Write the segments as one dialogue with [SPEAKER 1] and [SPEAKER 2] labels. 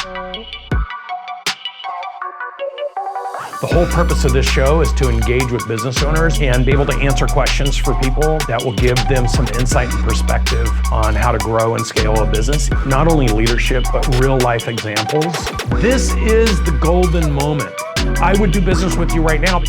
[SPEAKER 1] The whole purpose of this show is to engage with business owners and be able to answer questions for people that will give them some insight and perspective on how to grow and scale a business. Not only leadership, but real life examples. This is the golden moment. I would do business with you right now.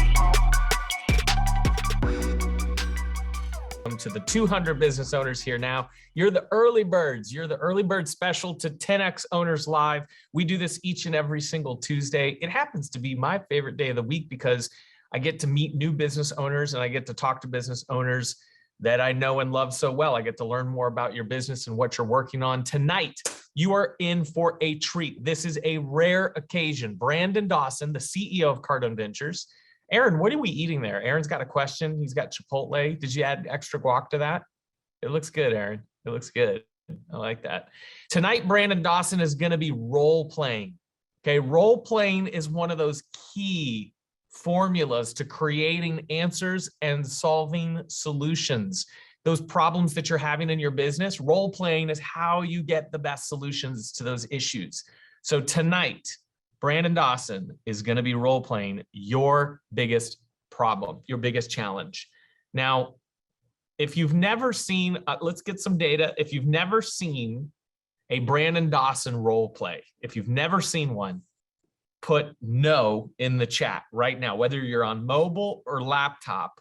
[SPEAKER 2] To the 200 business owners here now. You're the early birds. You're the early bird special to 10X Owners Live. We do this each and every single Tuesday. It happens to be my favorite day of the week because I get to meet new business owners and I get to talk to business owners that I know and love so well. I get to learn more about your business and what you're working on. Tonight, you are in for a treat. This is a rare occasion. Brandon Dawson, the CEO of Cardone Ventures. Aaron, what are we eating there? Aaron's got a question. He's got Chipotle. Did you add extra guac to that? It looks good, Aaron. It looks good. I like that. Tonight, Brandon Dawson is going to be role playing. Okay, role playing is one of those key formulas to creating answers and solving solutions. Those problems that you're having in your business, role playing is how you get the best solutions to those issues. So tonight, Brandon Dawson is going to be role-playing your biggest problem, your biggest challenge. Now, if you've never seen, let's get some data. If you've never seen a Brandon Dawson role play, if you've never seen one, put no in the chat right now, whether you're on mobile or laptop.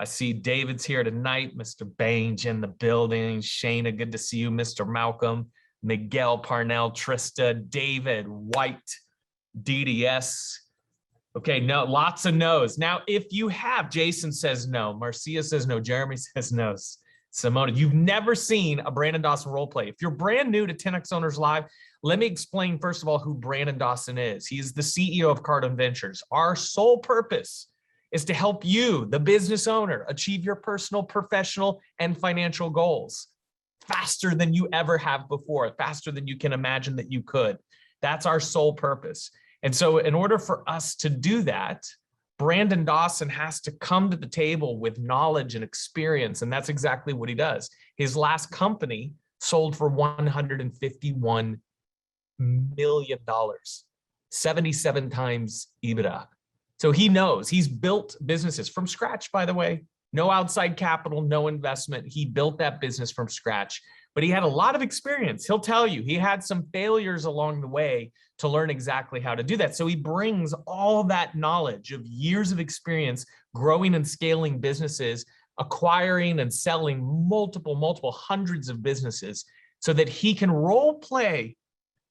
[SPEAKER 2] I see David's here tonight, Mr. Bange in the building, Shayna, good to see you, Mr. Malcolm, Miguel Parnell, Trista, David, White, DDS. Okay, no, lots of no's. Now, if you have, Jason says no, Marcia says no, Jeremy says no, Simona, you've never seen a Brandon Dawson role play. If you're brand new to 10X Owners Live, let me explain first of all who Brandon Dawson is. He is the CEO of Cardone Ventures. Our sole purpose is to help you, the business owner, achieve your personal, professional, and financial goals faster than you ever have before, faster than you can imagine that you could. That's our sole purpose. And so in order for us to do that, Brandon Dawson has to come to the table with knowledge and experience, and that's exactly what he does. His last company sold for $151 million, 77 times EBITDA. So he knows, he's built businesses from scratch, by the way, no outside capital, no investment. He built that business from scratch, but he had a lot of experience. He'll tell you he had some failures along the way to learn exactly how to do that. So he brings all that knowledge of years of experience growing and scaling businesses, acquiring and selling multiple hundreds of businesses so that he can role play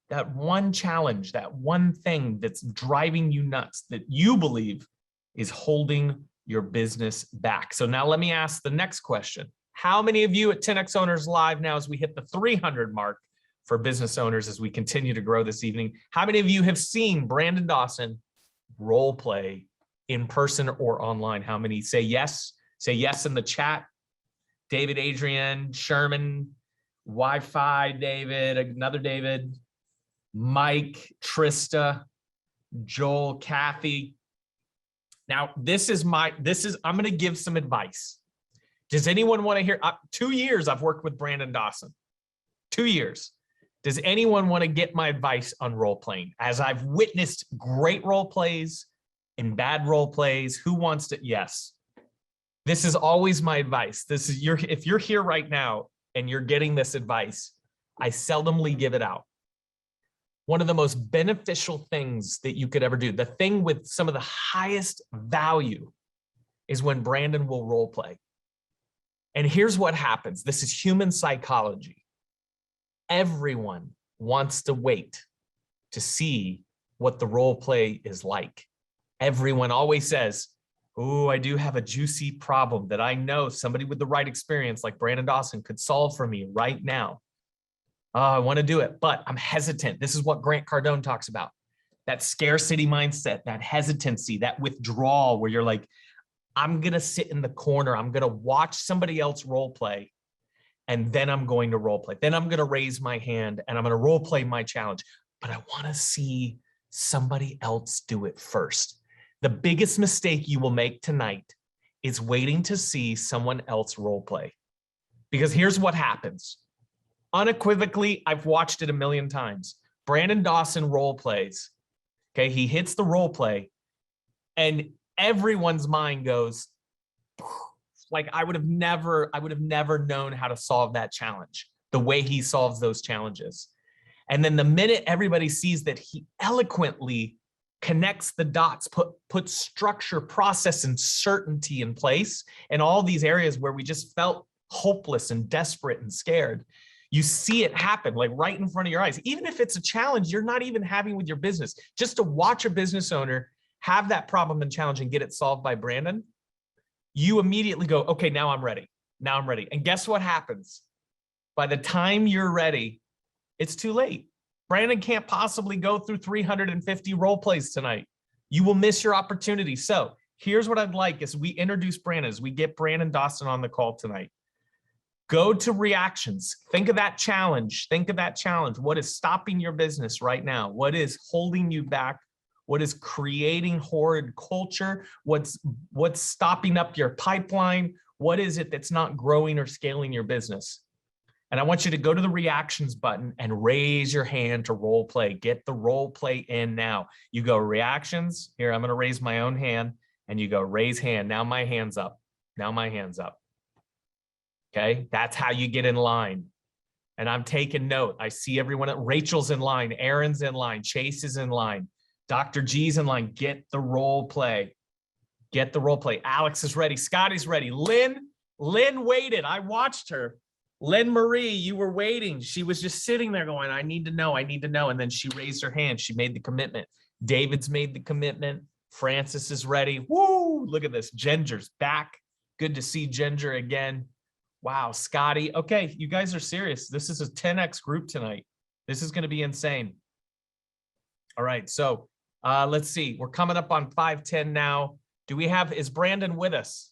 [SPEAKER 2] that one challenge, that one thing that's driving you nuts that you believe is holding your business back. So now let me ask the next question. How many of you at 10X Owners Live now, as we hit the 300 mark for business owners, as we continue to grow this evening, how many of you have seen Brandon Dawson role play in person or online? How many say yes? Say yes in the chat. David, Adrian, Sherman, Wi-Fi, David, another David, Mike, Trista, Joel, Kathy. Now, I'm going to give some advice. Does anyone want to hear? 2 years I've worked with Brandon Dawson. 2 years. Does anyone want to get my advice on role playing? As I've witnessed great role plays and bad role plays, who wants to? Yes. This is always my advice. If you're here right now and you're getting this advice, I seldomly give it out. One of the most beneficial things that you could ever do, the thing with some of the highest value, is when Brandon will role play. And here's what happens. This is human psychology. Everyone wants to wait to see what the role play is like. Everyone always says, oh, I do have a juicy problem that I know somebody with the right experience like Brandon Dawson could solve for me right now. Oh, I want to do it, but I'm hesitant. This is what Grant Cardone talks about. That scarcity mindset, that hesitancy, that withdrawal where you're like, I'm going to sit in the corner. I'm going to watch somebody else role play, and then I'm going to role play. Then I'm going to raise my hand and I'm going to role play my challenge. But I want to see somebody else do it first. The biggest mistake you will make tonight is waiting to see someone else role play. Because here's what happens. Unequivocally, I've watched it a million times. Brandon Dawson role plays. Okay, he hits the role play, and everyone's mind goes like, I would have never known how to solve that challenge the way he solves those challenges. And then the minute everybody sees that he eloquently connects the dots, put structure, process, and certainty in place in all these areas where we just felt hopeless and desperate and scared, you see it happen like right in front of your eyes. Even if it's a challenge you're not even having with your business, just to watch a business owner have that problem and challenge and get it solved by Brandon, you immediately go, okay, now I'm ready. Now I'm ready. And guess what happens? By the time you're ready, it's too late. Brandon can't possibly go through 350 role plays tonight. You will miss your opportunity. So here's what I'd like as we introduce Brandon, as we get Brandon Dawson on the call tonight. Go to reactions. Think of that challenge. Think of that challenge. What is stopping your business right now? What is holding you back? What is creating horrid culture? What's stopping up your pipeline? What is it that's not growing or scaling your business? And I want you to go to the reactions button and raise your hand to role play. Get the role play in now. You go reactions. Here, I'm going to raise my own hand. And you go raise hand. Now my hand's up. Now my hand's up. Okay, that's how you get in line. And I'm taking note. I see everyone. Rachel's in line. Aaron's in line. Chase is in line. Dr. G's in line. Get the role play. Get the role play. Alex is ready. Scotty's ready. Lynn waited. I watched her. Lynn Marie, you were waiting. She was just sitting there going, I need to know. I need to know. And then she raised her hand. She made the commitment. David's made the commitment. Francis is ready. Woo! Look at this. Ginger's back. Good to see Ginger again. Wow, Scotty. Okay, you guys are serious. This is a 10X group tonight. This is going to be insane. All right, so let's see. We're coming up on 5:10 now. Is Brandon with us?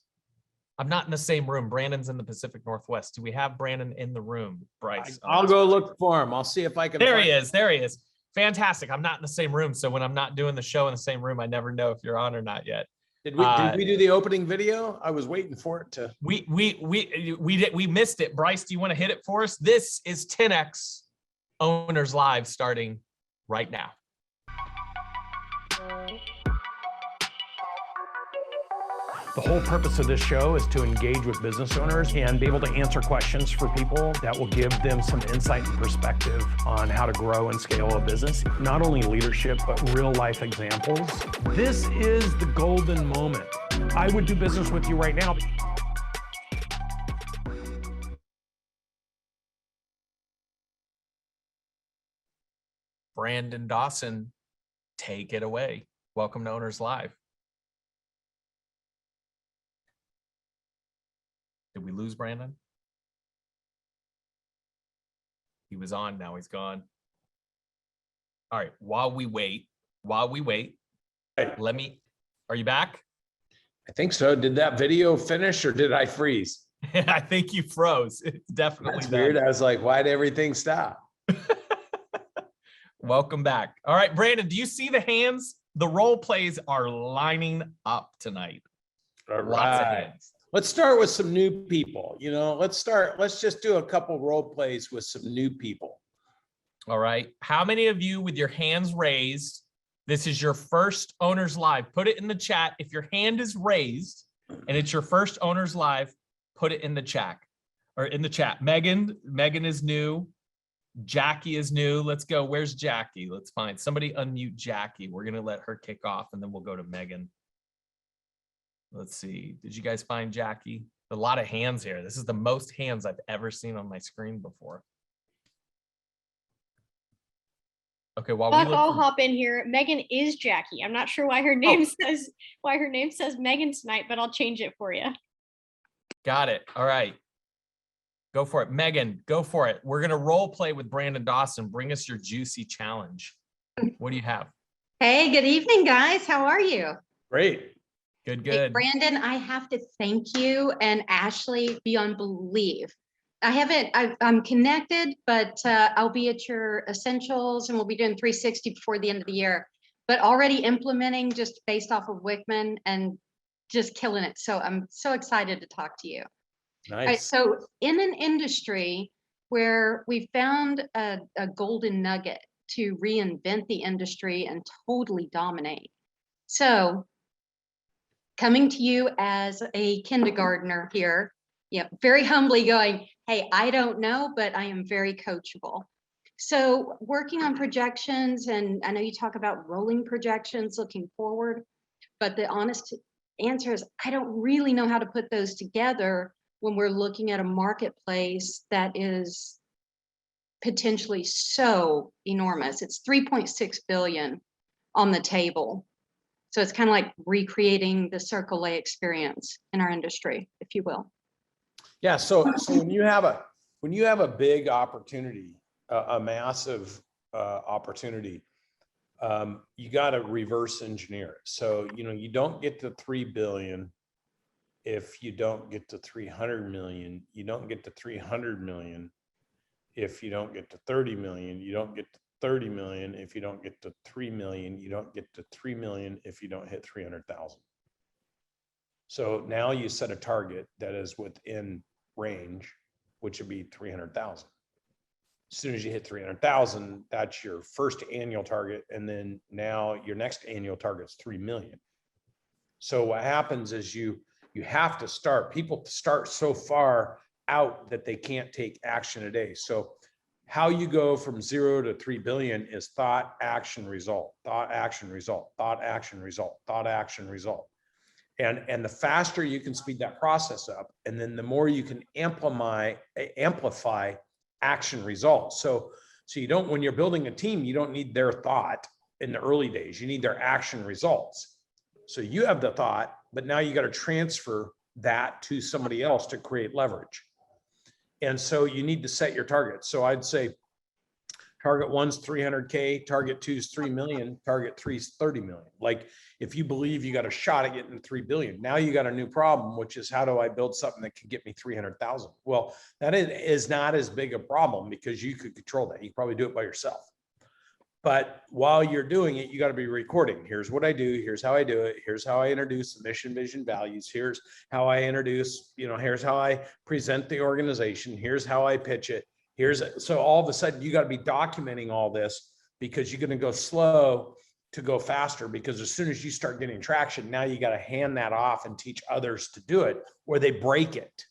[SPEAKER 2] I'm not in the same room. Brandon's in the Pacific Northwest. Do we have Brandon in the room, Bryce?
[SPEAKER 3] I'll go look for him. I'll see if I can.
[SPEAKER 2] There he is. There he is. Fantastic. I'm not in the same room. So when I'm not doing the show in the same room, I never know if you're on or not yet.
[SPEAKER 3] Did we do the opening video? I was waiting for it to.
[SPEAKER 2] We missed it. Bryce, do you want to hit it for us? This is 10X Owners Live starting right now.
[SPEAKER 1] The whole purpose of this show is to engage with business owners and be able to answer questions for people that will give them some insight and perspective on how to grow and scale a business. Not only leadership, but real life examples. This is the golden moment. I would do business with you right now.
[SPEAKER 2] Brandon Dawson, take it away. Welcome to Owners Live. Did we lose Brandon? He was on, now he's gone. All right, while we wait, are you back?
[SPEAKER 3] I think so. Did that video finish or did I freeze?
[SPEAKER 2] I think you froze. It's definitely
[SPEAKER 3] That's weird. I was like, why'd everything stop?
[SPEAKER 2] Welcome back. All right, Brandon, do you see the hands? The role plays are lining up tonight.
[SPEAKER 3] All
[SPEAKER 2] Lots of
[SPEAKER 3] right.
[SPEAKER 2] hands.
[SPEAKER 3] Let's start with some new people. Let's just do a couple role plays with some new people.
[SPEAKER 2] All right. How many of you with your hands raised, this is your first Owners Live? Put it in the chat. If your hand is raised and it's your first Owners Live, put it in the chat or in the chat. Megan is new. Jackie is new. Let's go. Where's Jackie? Let's find somebody. Unmute Jackie. We're going to let her kick off and then we'll go to Megan. Let's see. Did you guys find Jackie? A lot of hands here. This is the most hands I've ever seen on my screen before. Okay,
[SPEAKER 4] I'll hop in here. Megan is Jackie. I'm not sure why her name says Megan tonight, but I'll change it for you.
[SPEAKER 2] Got it. All right. Go for it. Megan, go for it. We're going to role play with Brandon Dawson. Bring us your juicy challenge. What do you have?
[SPEAKER 5] Hey, good evening, guys. How are you?
[SPEAKER 3] Great.
[SPEAKER 2] Good.
[SPEAKER 5] Hey, Brandon, I have to thank you and Ashley beyond belief. I'm connected, but I'll be at your essentials and we'll be doing 360 before the end of the year, but already implementing just based off of Wickman and just killing it. So I'm so excited to talk to you.
[SPEAKER 3] Nice.
[SPEAKER 5] All right, so in an industry where we found a golden nugget to reinvent the industry and totally dominate. So coming to you as a kindergartner here, very humbly going, hey, I don't know, but I am very coachable. So working on projections, and I know you talk about rolling projections looking forward, but the honest answer is I don't really know how to put those together when we're looking at a marketplace that is potentially so enormous. It's 3.6 billion on the table. So it's kind of like recreating the Circle A experience in our industry, if you will.
[SPEAKER 3] Yeah. So when you have a big opportunity, a massive opportunity, you got to reverse engineer it. So, you don't get to 3 billion if you don't get to 300 million. You don't get to 300 million if you don't get to 30 million. You don't get to 30 million if you don't get to 3 million. You don't get to 3 million if you don't hit 300,000. So now you set a target that is within range, which would be 300,000. As soon as you hit 300,000, that's your first annual target. And then now your next annual target is 3 million. So what happens is you have to start, people start so far out that they can't take action today. So how you go from 0 to 3 billion is thought, action, result, thought, action, result, thought, action, result, thought, action, result. And the faster you can speed that process up, and then the more you can amplify action results. So you don't, when you're building a team, you don't need their thought in the early days, you need their action results. So you have the thought, but now you got to transfer that to somebody else to create leverage. And so you need to set your targets. So I'd say target 1's 300K, target 2's 3 million, target 3's 30 million. Like if you believe you got a shot at getting to 3 billion, now you got a new problem, which is how do I build something that can get me 300,000? Well, that is not as big a problem because you could control that. You probably do it by yourself. But while you're doing it, you got to be recording. Here's what I do. Here's how I do it. Here's how I introduce the mission, vision, values. Here's how I introduce, here's how I present the organization. Here's how I pitch it. So all of a sudden you got to be documenting all this because you're going to go slow to go faster, because as soon as you start getting traction, now you got to hand that off and teach others to do it or they break it.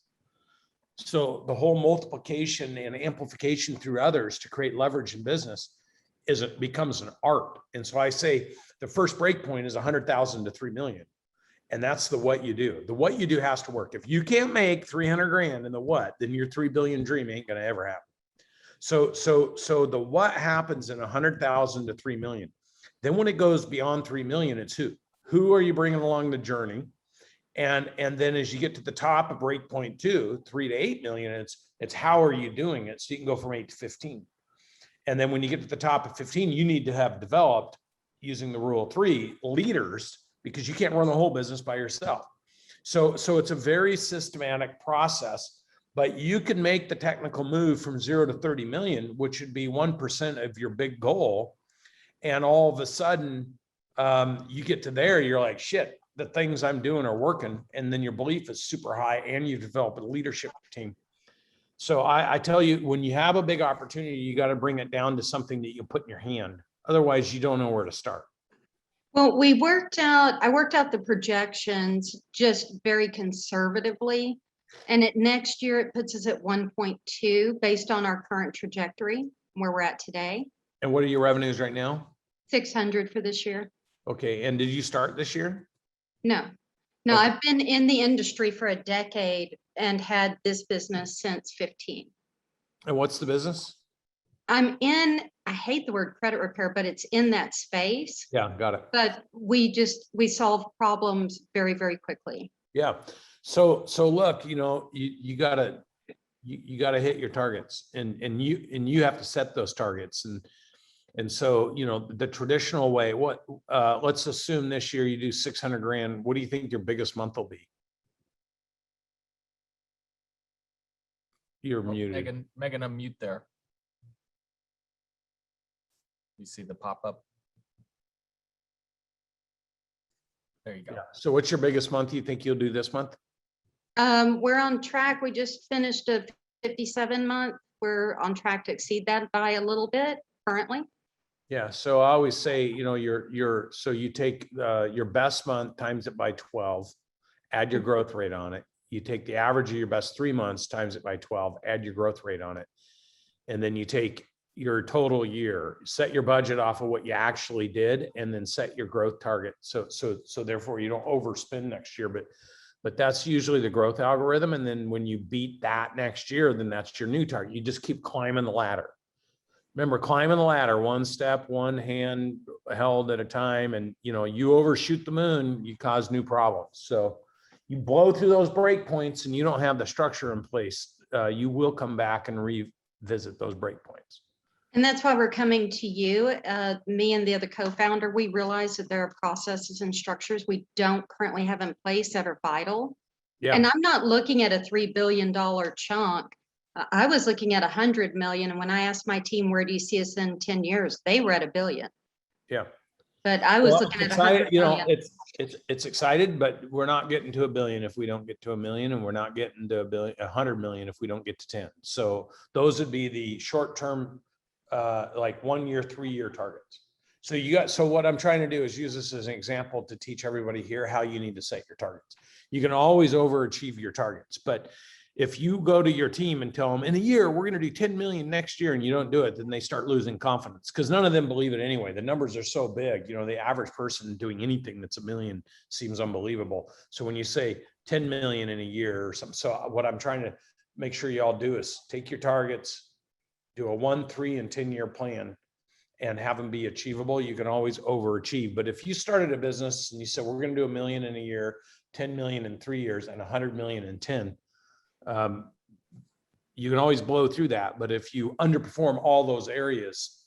[SPEAKER 3] So the whole multiplication and amplification through others to create leverage in business becomes an art. And so I say the first break point is 100,000 to 3 million. And that's the what you do. The what you do has to work. If you can't make 300 grand in the what, then your 3 billion dream ain't going to ever happen. So the what happens in 100,000 to 3 million. Then when it goes beyond 3 million, it's who are you bringing along the journey? And then as you get to the top of break point 2, 3 to 8 million, it's how are you doing it? So you can go from 8 to 15. And then when you get to the top of 15, you need to have developed, using the rule of 3, leaders, because you can't run the whole business by yourself. So it's a very systematic process, but you can make the technical move from 0 to 30 million, which would be 1% of your big goal. And all of a sudden you get to there, you're like, shit, the things I'm doing are working. And then your belief is super high and you develop a leadership team. So I tell you, when you have a big opportunity, you got to bring it down to something that you put in your hand. Otherwise, you don't know where to start.
[SPEAKER 5] Well, I worked out the projections just very conservatively. And next year, it puts us at 1.2 based on our current trajectory, where we're at today.
[SPEAKER 3] And what are your revenues right now?
[SPEAKER 5] 600 for this year.
[SPEAKER 3] Okay. And did you start this year?
[SPEAKER 5] No, okay. I've been in the industry for a decade and had this business since 15.
[SPEAKER 3] And what's the business?
[SPEAKER 5] I hate the word credit repair, but it's in that space.
[SPEAKER 3] Yeah, got it.
[SPEAKER 5] But we solve problems very, very quickly.
[SPEAKER 3] Yeah. So look, you gotta hit your targets, and you have to set those targets. And so, the traditional way, let's assume this year you do 600 grand. What do you think your biggest month will be? You're muted.
[SPEAKER 2] Megan, unmute there. You see the pop-up? There you go.
[SPEAKER 3] Yeah. So what's your biggest month you think you'll do this month?
[SPEAKER 5] We're on track. We just finished a 57 month. We're on track to exceed that by a little bit currently.
[SPEAKER 3] Yeah, so I always say, you know, so you take your best month, times it by 12, add your growth rate on it. You take the average of your best 3 months, times it by 12, add your growth rate on it. And then you take your total year, set your budget off of what you actually did, and then set your growth target. So therefore you don't overspend next year, but that's usually the growth algorithm. And then when you beat that next year, then that's your new target. You just keep climbing the ladder. Remember, climbing the ladder, one step, one hand held at a time. And, you know, you overshoot the moon, you cause new problems. So you blow through those break points and you don't have the structure in place. You will come back and revisit those break points.
[SPEAKER 5] And that's why we're coming to you. Me and the other co-founder, we realize that there are processes and structures we don't currently have in place that are vital.
[SPEAKER 3] Yeah.
[SPEAKER 5] And I'm not looking at a $3 billion chunk. I was looking at 100 million. And when I asked my team, where do you see us in 10 years? They were at $1 billion.
[SPEAKER 3] Yeah.
[SPEAKER 5] But I was
[SPEAKER 3] Well,
[SPEAKER 5] looking at
[SPEAKER 3] excited,
[SPEAKER 5] 100
[SPEAKER 3] you know,
[SPEAKER 5] million.
[SPEAKER 3] it's excited, but we're not getting to $1 billion if we don't get to $1 million, and we're not getting to $100 million if we don't get to 10. So those would be the short-term, like 1 year, 3 year targets. So what I'm trying to do is use this as an example to teach everybody here how you need to set your targets. You can always overachieve your targets, but if you go to your team and tell them in a year, we're going to do 10 million next year, and you don't do it, then they start losing confidence because none of them believe it anyway. The numbers are so big, you know, the average person doing anything that's $1 million seems unbelievable. So when you say 10 million in a year or something, so what I'm trying to make sure y'all do is take your targets, do a 1, 3, and 10 year plan and have them be achievable. You can always overachieve. But if you started a business and you said, we're going to do $1 million in a year, 10 million in 3 years, and 100 million in 10, you can always blow through that. But if you underperform all those areas,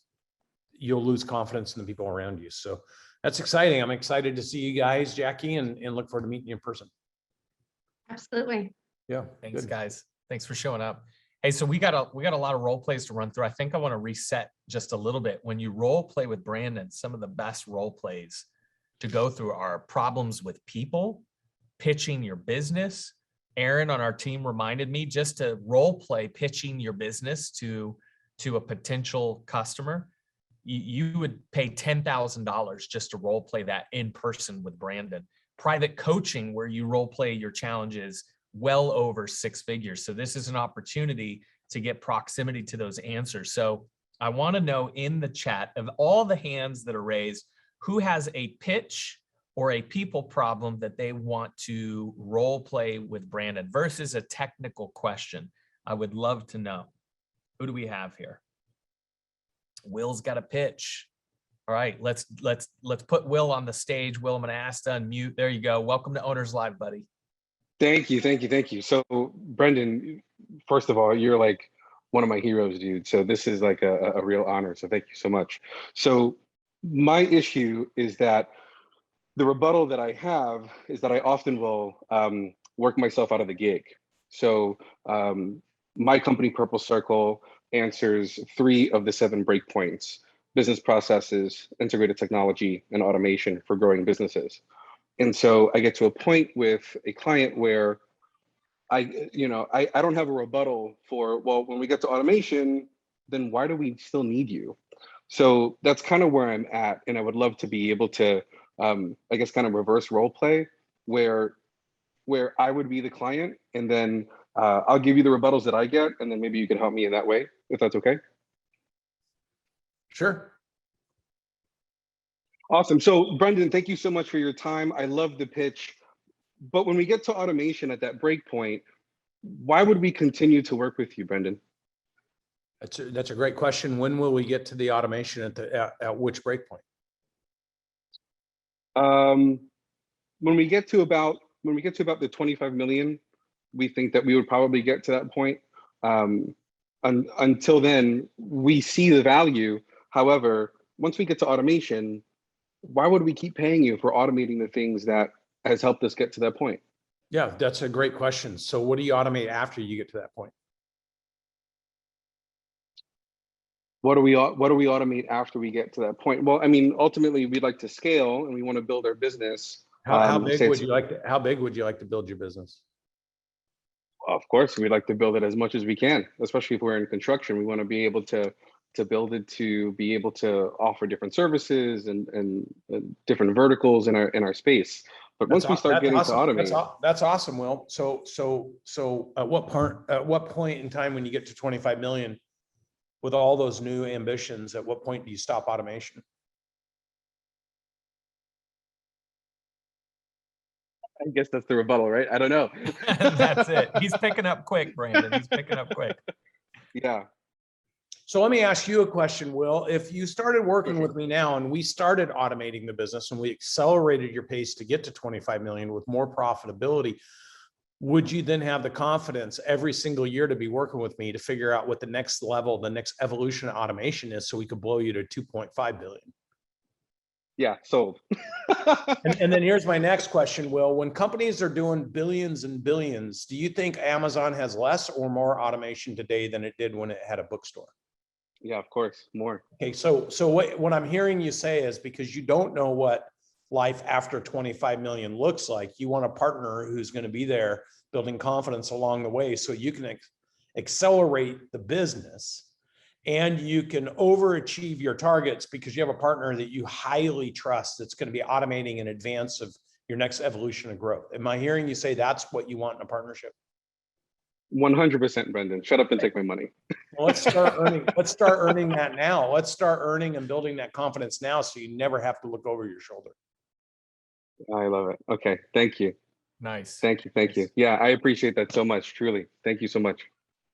[SPEAKER 3] you'll lose confidence in the people around you. So that's exciting. I'm excited to see you guys, Jackie, and look forward to meeting you in person.
[SPEAKER 5] Absolutely.
[SPEAKER 3] Yeah.
[SPEAKER 2] Thanks,
[SPEAKER 3] good.
[SPEAKER 2] guys. Thanks for showing up. Hey, so we got a lot of role plays to run through. I think I want to reset just a little bit. When you role play with Brandon, some of the best role plays to go through are problems with people, pitching your business. Aaron on our team reminded me just to role play pitching your business to a potential customer. You would pay $10,000 just to role play that in person with Brandon. Private coaching where you role play your challenges well over 6 figures. So this is an opportunity to get proximity to those answers. So I want to know in the chat of all the hands that are raised, who has a pitch or a people problem that they want to role play with Brandon versus a technical question. I would love to know. Who do we have here? Will's got a pitch. All right, let's put Will on the stage. Will, I'm gonna ask to unmute. There you go. Welcome to Owners Live, buddy.
[SPEAKER 6] Thank you. So Brendan, first of all, you're like one of my heroes, dude. So this is like a real honor. So thank you so much. So my issue is that the rebuttal that I have is that I often will work myself out of the gig. So my company, Purple Circle, answers 3 of the 7 breakpoints: business processes, integrated technology, and automation for growing businesses. And so I get to a point with a client where I don't have a rebuttal for, well, when we get to automation, then why do we still need you? So that's kind of where I'm at. And I would love to be able to, I guess, kind of reverse role play where I would be the client, and then I'll give you the rebuttals that I get, and then maybe you can help me in that way, if that's okay.
[SPEAKER 3] Sure.
[SPEAKER 6] Awesome. So Brendan, thank you so much for your time. I love the pitch. But when we get to automation at that break point, why would we continue to work with you, Brendan?
[SPEAKER 3] That's a great question. When will we get to the automation at which break point?
[SPEAKER 6] When we get to about the 25 million, we think that we would probably get to that point. Until then, we see the value. However, once we get to automation, why would we keep paying you for automating the things that has helped us get to that point?
[SPEAKER 3] Yeah, that's a great question. So what do you automate after you get to that point?
[SPEAKER 6] What do we automate after we get to that point? Well, I mean, ultimately, we'd like to scale and we want to build our business.
[SPEAKER 3] How big would you like to build your business?
[SPEAKER 6] Of course, we'd like to build it as much as we can, especially if we're in construction. We want to be able to to build it to be able to offer different services and different verticals in our space. But once we start getting to automate,
[SPEAKER 3] That's awesome, Will. So at what point in time when you get to 25 million with all those new ambitions, at what point do you stop automation?
[SPEAKER 6] I guess that's the rebuttal, right? I don't know.
[SPEAKER 2] That's it. He's picking up quick, Brandon. He's picking up quick.
[SPEAKER 6] Yeah.
[SPEAKER 3] So let me ask you a question, Will. If you started working with me now and we started automating the business and we accelerated your pace to get to 25 million with more profitability, would you then have the confidence every single year to be working with me to figure out what the next level, the next evolution of automation is so we could blow you to 2.5 billion?
[SPEAKER 6] Yeah, sold.
[SPEAKER 3] And then here's my next question, Will. When companies are doing billions and billions, do you think Amazon has less or more automation today than it did when it had a bookstore?
[SPEAKER 6] Yeah, of course, more.
[SPEAKER 3] Okay, so what I'm hearing you say is because you don't know what life after 25 million looks like, you want a partner who's going to be there building confidence along the way so you can accelerate the business and you can overachieve your targets because you have a partner that you highly trust that's going to be automating in advance of your next evolution of growth. Am I hearing you say that's what you want in a partnership?
[SPEAKER 6] 100%, Brendan. Shut up and take my money.
[SPEAKER 3] Well, let's start earning. Let's start earning that now. Let's start earning and building that confidence now, so you never have to look over your shoulder.
[SPEAKER 6] I love it. Okay, thank you.
[SPEAKER 2] Nice.
[SPEAKER 6] Thank you. Yeah, I appreciate that so much. Truly, thank you so much.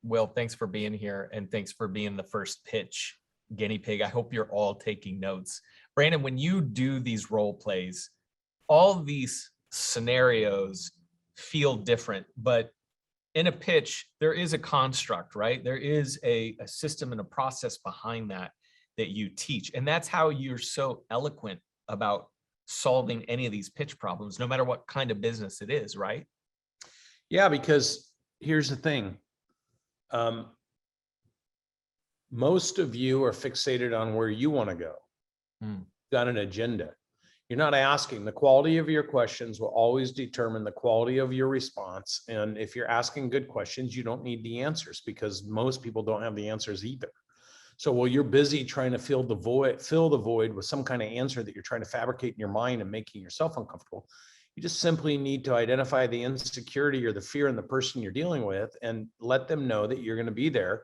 [SPEAKER 2] Will, thanks for being here, and thanks for being the first pitch guinea pig. I hope you're all taking notes. Brandon, when you do these role plays, all these scenarios feel different, but in a pitch, there is a construct, right? There is a system and a process behind that you teach. And that's how you're so eloquent about solving any of these pitch problems, no matter what kind of business it is, right?
[SPEAKER 3] Yeah, because here's the thing. Most of you are fixated on where you want to go. Got an agenda. You're not asking. The quality of your questions will always determine the quality of your response. And if you're asking good questions, you don't need the answers because most people don't have the answers either. So while you're busy trying to fill the void with some kind of answer that you're trying to fabricate in your mind and making yourself uncomfortable, you just simply need to identify the insecurity or the fear in the person you're dealing with and let them know that you're going to be there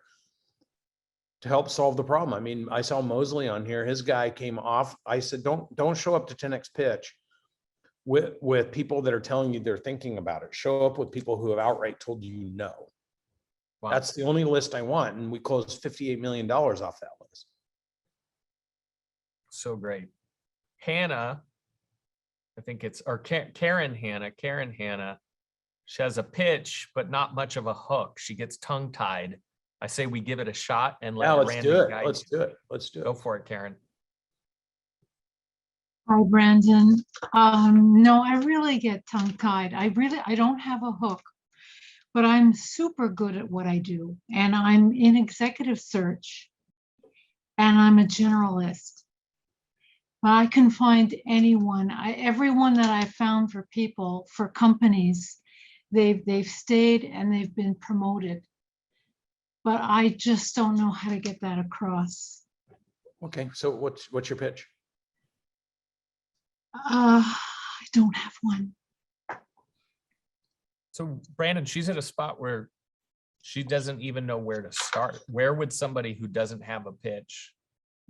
[SPEAKER 3] to help solve the problem. I mean, I saw Mosley on here. His guy came off. I said, don't show up to 10X pitch with people that are telling you they're thinking about it. Show up with people who have outright told you no. Wow. That's the only list I want. And we closed $58 million off that list.
[SPEAKER 2] So great. Hannah, I think it's, or Karen Hannah, she has a pitch, but not much of a hook. She gets tongue tied. I say we give it a shot and let Brandon guide you.
[SPEAKER 3] Let's do it.
[SPEAKER 2] Go for it, Karen.
[SPEAKER 7] Hi, Brandon. No, I really get tongue-tied. I don't have a hook, but I'm super good at what I do. And I'm in executive search and I'm a generalist. But I can find anyone, everyone that I found for people, for companies, they've stayed and they've been promoted. But I just don't know how to get that across.
[SPEAKER 3] Okay, so what's your pitch?
[SPEAKER 7] I don't have one.
[SPEAKER 2] So Brandon, she's at a spot where she doesn't even know where to start. Where would somebody who doesn't have a pitch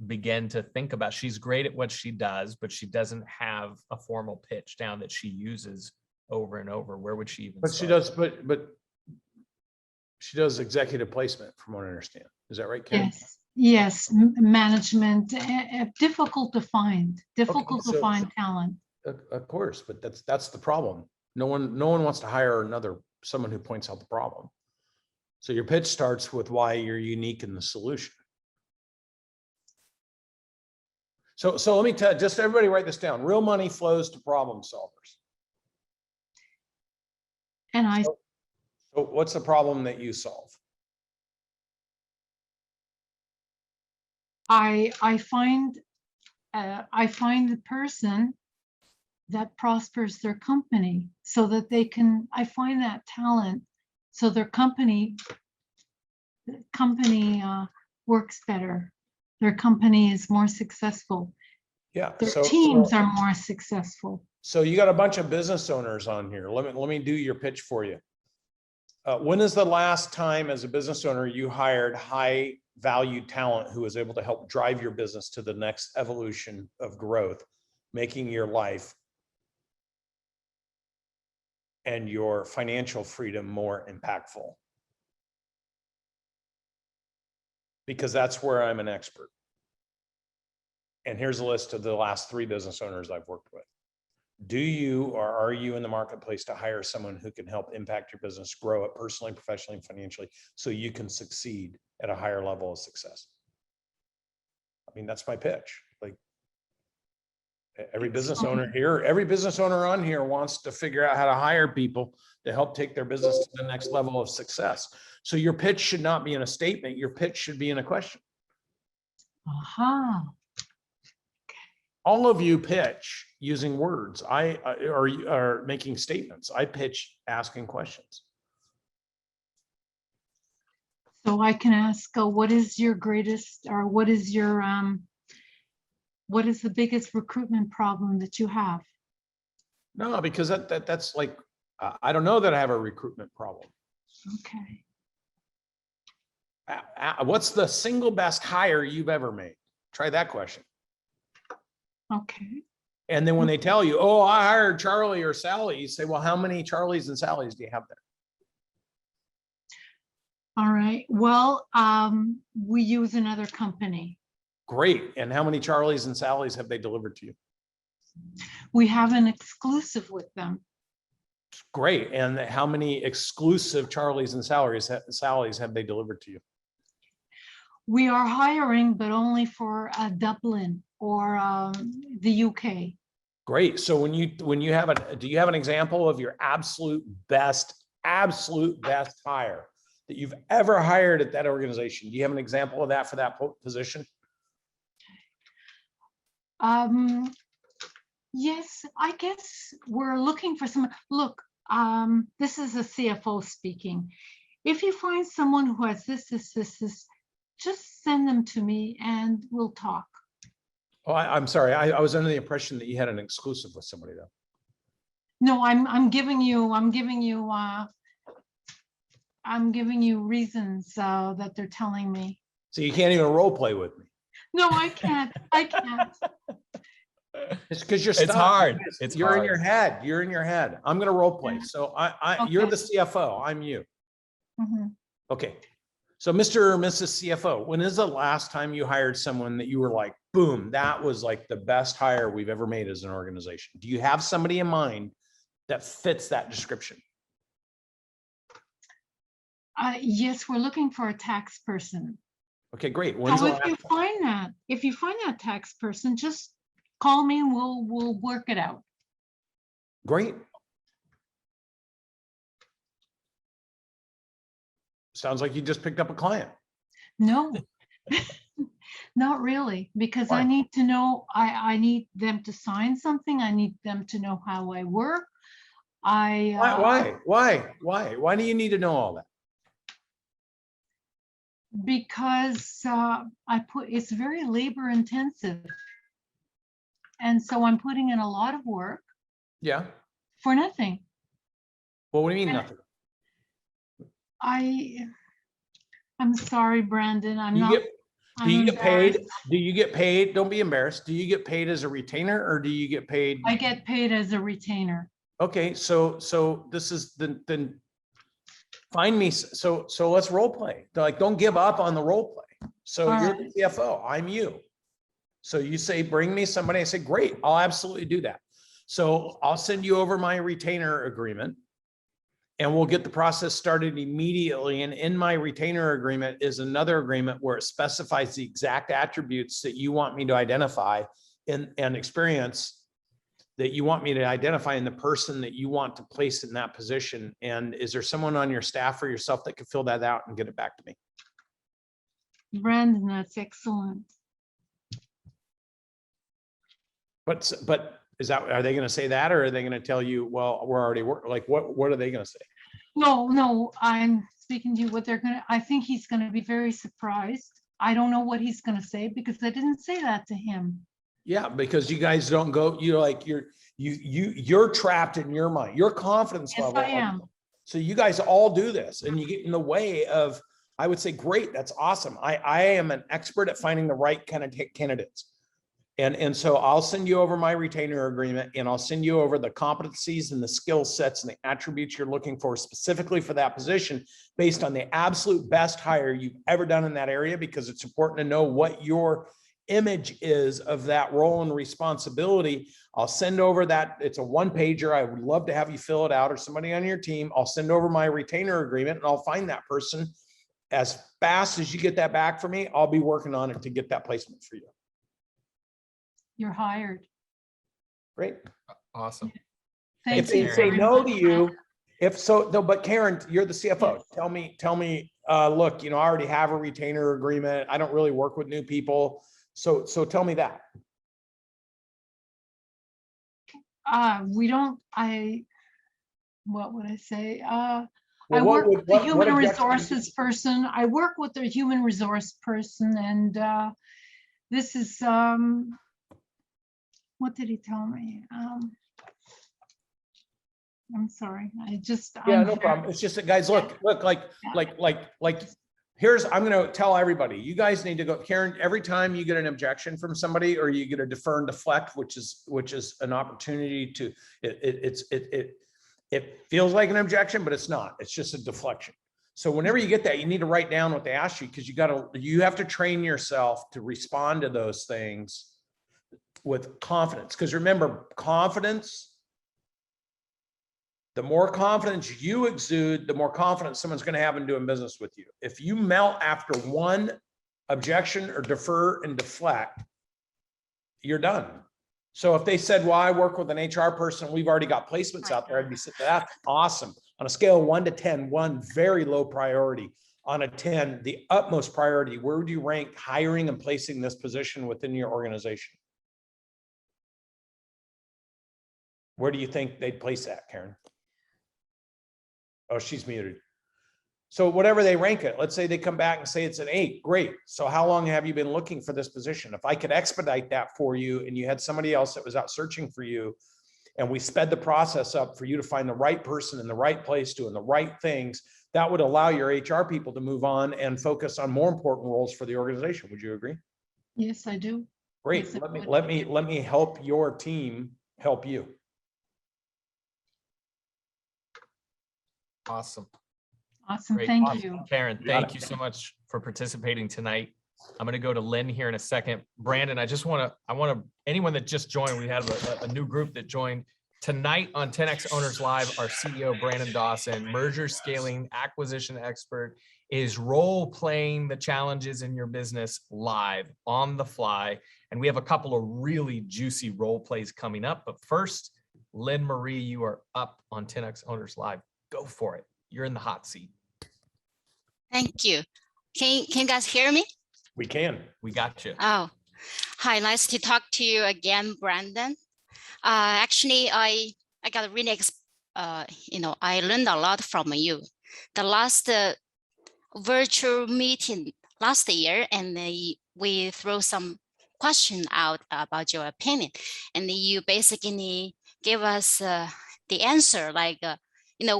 [SPEAKER 2] begin to think about? She's great at what she does, but she doesn't have a formal pitch down that she uses over and over. Where would she even start?
[SPEAKER 3] She does, but she does executive placement, from what I understand. Is that right, Karen?
[SPEAKER 7] Yes, management, difficult to find talent.
[SPEAKER 3] Of course, but that's the problem. No one wants to hire someone who points out the problem. So your pitch starts with why you're unique in the solution. So let me tell, just everybody write this down. Real money flows to problem solvers.
[SPEAKER 7] And
[SPEAKER 3] so what's the problem that you solve?
[SPEAKER 7] I find the person that prospers their company so that they can, I find that talent so their company works better. their company is more successful.
[SPEAKER 3] Yeah.
[SPEAKER 7] Their
[SPEAKER 3] So
[SPEAKER 7] teams are more successful.
[SPEAKER 3] so you got a bunch of business owners on here. Let me do your pitch for you. When is the last time as a business owner you hired high value talent who was able to help drive your business to the next evolution of growth, making your life and your financial freedom more impactful? Because that's where I'm an expert. And here's a list of the last 3 business owners I've worked with. Do you or are you in the marketplace to hire someone who can help impact your business, grow it personally, professionally, and financially, so you can succeed at a higher level of success? I mean, that's my pitch. Like, every business owner here, every business owner on here wants to figure out how to hire people to help take their business to the next level of success. So your pitch should not be in a statement. Your pitch should be in a question.
[SPEAKER 7] Aha.
[SPEAKER 3] All of you pitch using words. I are making statements. I pitch asking questions.
[SPEAKER 7] So I can ask, what is your greatest, or what is your, what is the biggest recruitment problem that you have?
[SPEAKER 3] No, because that's like, I don't know that I have a recruitment problem.
[SPEAKER 7] Okay.
[SPEAKER 3] What's the single best hire you've ever made? Try that question.
[SPEAKER 7] Okay.
[SPEAKER 3] And then when they tell you, oh, I hired Charlie or Sally, you say, well, how many Charlies and Sallys do you have there?
[SPEAKER 7] All right. Well, we use another company.
[SPEAKER 3] Great. And how many Charlies and Sallys have they delivered to you?
[SPEAKER 7] We have an exclusive with them.
[SPEAKER 3] Great. And how many exclusive Charlies and Sallys have they delivered to you?
[SPEAKER 7] We are hiring, but only for Dublin or the UK.
[SPEAKER 3] Great. So when you have do you have an example of your absolute best hire that you've ever hired at that organization? Do you have an example of that for that position?
[SPEAKER 7] Yes, I guess we're looking for someone. Look, this is a CFO speaking. If you find someone who has this, just send them to me and we'll talk.
[SPEAKER 3] Oh, I'm sorry. I was under the impression that you had an exclusive with somebody though.
[SPEAKER 7] No, I'm giving you reasons that they're telling me.
[SPEAKER 3] So you can't even role play with me.
[SPEAKER 7] No, I can't. I can't.
[SPEAKER 3] It's because you're
[SPEAKER 2] It's
[SPEAKER 3] stuck.
[SPEAKER 2] hard.
[SPEAKER 3] You're in your head. You're in your head. I'm going to role play. So you're the CFO. I'm you.
[SPEAKER 7] Mhm.
[SPEAKER 3] Okay. So Mr. or Mrs. CFO, when is the last time you hired someone that you were like, boom, that was like the best hire we've ever made as an organization? Do you have somebody in mind that fits that description?
[SPEAKER 7] Yes, we're looking for a tax person.
[SPEAKER 3] Okay, great.
[SPEAKER 7] So if you find that tax person, just call me and we'll work it out.
[SPEAKER 3] Great. Sounds like you just picked up a client.
[SPEAKER 7] No, not really, because
[SPEAKER 3] Why?
[SPEAKER 7] I need to know, I need them to sign something. I need them to know how I work.
[SPEAKER 3] Why do you need to know all that?
[SPEAKER 7] Because it's very labor intensive. And so I'm putting in a lot of work
[SPEAKER 3] Yeah.
[SPEAKER 7] for nothing.
[SPEAKER 3] Well, what do you mean nothing?
[SPEAKER 7] I'm sorry, Brandon.
[SPEAKER 3] Do you get paid? Do you get paid? Don't be embarrassed. Do you get paid as a retainer or do you get paid?
[SPEAKER 7] I get paid as a retainer.
[SPEAKER 3] Okay, so this is then find me. So let's role play. Like, don't give up on the role play. So
[SPEAKER 7] All
[SPEAKER 3] you're
[SPEAKER 7] right.
[SPEAKER 3] the CFO. I'm you. So you say, bring me somebody. I say, great. I'll absolutely do that. So I'll send you over my retainer agreement. And we'll get the process started immediately. And in my retainer agreement is another agreement where it specifies the exact attributes that you want me to identify and experience that you want me to identify in the person that you want to place in that position. And is there someone on your staff or yourself that could fill that out and get it back to me?
[SPEAKER 7] Brandon, that's excellent.
[SPEAKER 3] But are they going to say that, or are they going to tell you, well, we're already like, what are they going to say?
[SPEAKER 7] No, I'm speaking to you what they're I think he's gonna be very surprised. I don't know what he's gonna say because I didn't say that to him.
[SPEAKER 3] Yeah, because you guys don't go, you're trapped in your mind, your confidence
[SPEAKER 7] Yes,
[SPEAKER 3] level.
[SPEAKER 7] I am.
[SPEAKER 3] So you guys all do this and you get in the way of, I would say, great, that's awesome. I am an expert at finding the right kind of candidates. And so I'll send you over my retainer agreement and I'll send you over the competencies and the skill sets and the attributes you're looking for specifically for that position based on the absolute best hire you've ever done in that area, because it's important to know what your image is of that role and responsibility. I'll send over that. It's a one pager. I would love to have you fill it out, or somebody on your team. I'll send over my retainer agreement and I'll find that person. As fast as you get that back for me, I'll be working on it to get that placement for you.
[SPEAKER 7] You're hired.
[SPEAKER 3] Great.
[SPEAKER 2] Awesome.
[SPEAKER 7] Thank
[SPEAKER 3] If they
[SPEAKER 7] you
[SPEAKER 3] say
[SPEAKER 7] very
[SPEAKER 3] no
[SPEAKER 7] much,
[SPEAKER 3] to you, if so, no, but Karen, you're the CFO.
[SPEAKER 7] Yes.
[SPEAKER 3] Tell me, look, I already have a retainer agreement. I don't really work with new people. So tell me that.
[SPEAKER 7] What would I say?
[SPEAKER 3] Well,
[SPEAKER 7] I
[SPEAKER 3] what
[SPEAKER 7] work
[SPEAKER 3] would-
[SPEAKER 7] with the
[SPEAKER 3] what
[SPEAKER 7] human
[SPEAKER 3] objection-
[SPEAKER 7] resources person. I work with the human resource person, and this is, what did he tell me? I'm sorry,
[SPEAKER 3] Yeah,
[SPEAKER 7] I'm
[SPEAKER 3] no
[SPEAKER 7] here.
[SPEAKER 3] problem. It's just that, guys, look, here's, I'm going to tell everybody, you guys need to go, Karen, every time you get an objection from somebody or you get a defer and deflect, which is an opportunity to, it feels like an objection, but it's not, it's just a deflection. So whenever you get that, you need to write down what they asked you, because you have to train yourself to respond to those things with confidence. Because remember, confidence, the more confidence you exude, the more confidence someone's going to have in doing business with you. If you melt after one objection or defer and deflect, you're done. So if they said, well, I work with an HR person, we've already got placements out there, I'd be sitting, that's awesome. On a scale of 1 to 10, 1 very low priority. On a 10, the utmost priority, where would you rank hiring and placing this position within your organization? Where do you think they'd place that, Karen? Oh, she's muted. So whatever they rank it, let's say they come back and say it's an 8, great. So how long have you been looking for this position? If I could expedite that for you and you had somebody else that was out searching for you and we sped the process up for you to find the right person in the right place doing the right things, that would allow your HR people to move on and focus on more important roles for the organization. Would you agree?
[SPEAKER 7] Yes, I do.
[SPEAKER 3] Great.
[SPEAKER 7] Yes, I
[SPEAKER 3] Let
[SPEAKER 7] would.
[SPEAKER 3] me help your team help you.
[SPEAKER 2] Awesome.
[SPEAKER 7] Awesome,
[SPEAKER 2] Great.
[SPEAKER 7] thank
[SPEAKER 2] Awesome.
[SPEAKER 7] you.
[SPEAKER 2] Karen,
[SPEAKER 3] got
[SPEAKER 2] thank
[SPEAKER 3] it.
[SPEAKER 2] you so much for participating tonight. I'm going to go to Lynn here in a second. Brandon, anyone that just joined, we had a new group that joined tonight on 10X Owners Live. Our CEO, Brandon Dawson, merger scaling acquisition expert, is role playing the challenges in your business live on the fly. And we have a couple of really juicy role plays coming up. But first, Lynn Marie, you are up on 10X Owners Live. Go for it. You're in the hot seat.
[SPEAKER 8] Thank you. Can you guys hear me?
[SPEAKER 3] We can.
[SPEAKER 2] We got you.
[SPEAKER 8] Oh, hi, nice to talk to you again, Brandon. Actually, I got really, I learned a lot from you. The last virtual meeting last year, and we throw some question out about your opinion, and you basically give us the answer like,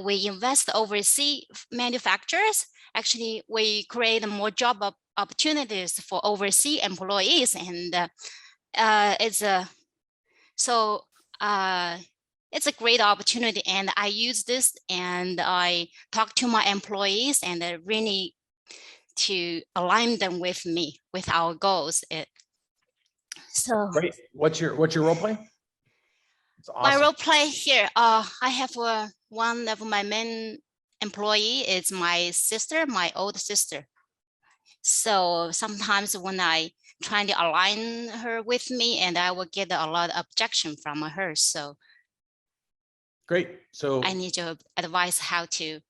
[SPEAKER 8] we invest overseas manufacturers. Actually, we create more job opportunities for overseas employees, and it's a great opportunity. And I use this, and I talk to my employees, and really to align them with me, with our goals. So
[SPEAKER 3] Great. What's your role play? It's awesome.
[SPEAKER 8] my role play here, I have one of my main employee is my sister, my old sister. So sometimes when I try to align her with me, and I will get a lot of objection from her. So
[SPEAKER 3] Great. So
[SPEAKER 8] I need your advice how to.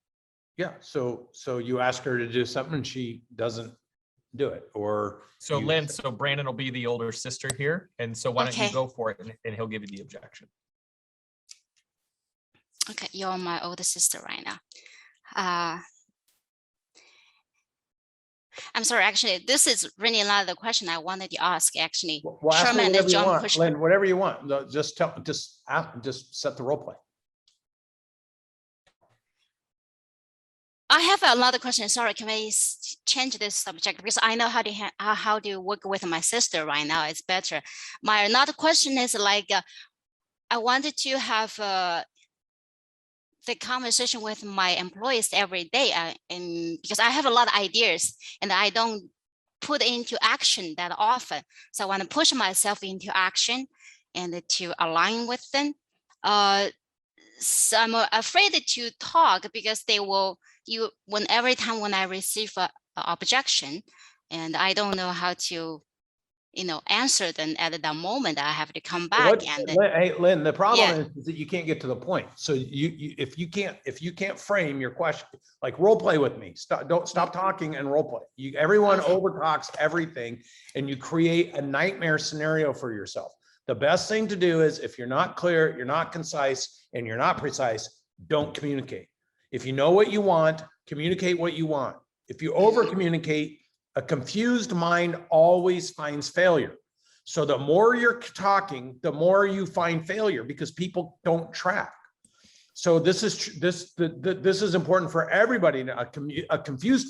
[SPEAKER 3] yeah. So you ask her to do something and she doesn't do it, or
[SPEAKER 2] So
[SPEAKER 3] you-
[SPEAKER 2] Lynn, so Brandon will be the older sister here. And so why don't you
[SPEAKER 8] Okay.
[SPEAKER 2] go for it and he'll give you the objection.
[SPEAKER 8] Okay, you're my older sister right now. I'm sorry, actually, this is really not the question I wanted to ask, actually.
[SPEAKER 3] Well, ask me
[SPEAKER 8] Sherman and
[SPEAKER 3] whatever you
[SPEAKER 8] John
[SPEAKER 3] want,
[SPEAKER 8] pushed.
[SPEAKER 3] Lynn, whatever you want. No, just set the role play.
[SPEAKER 8] I have another question. Sorry, can we change this subject? Because I know how to work with my sister right now. It's better. My another question is like, I wanted to have the conversation with my employees every day, and because I have a lot of ideas and I don't put into action that often. So I want to push myself into action and to align with them. So I'm afraid to talk because they will, every time when I receive a objection and I don't know how to, answer them at the moment, I have to come back and
[SPEAKER 3] Hey, Lynn, the problem
[SPEAKER 8] Yeah.
[SPEAKER 3] is that you can't get to the point. So if you can't frame your question, like role play with me, don't stop talking and role play. Everyone
[SPEAKER 8] Okay.
[SPEAKER 3] over talks everything and you create a nightmare scenario for yourself. The best thing to do is if you're not clear, you're not concise, and you're not precise, don't communicate. If you know what you want, communicate what you want. If you over communicate, a confused mind always finds failure. So the more you're talking, the more you find failure because people don't track. So this is important for everybody. A confused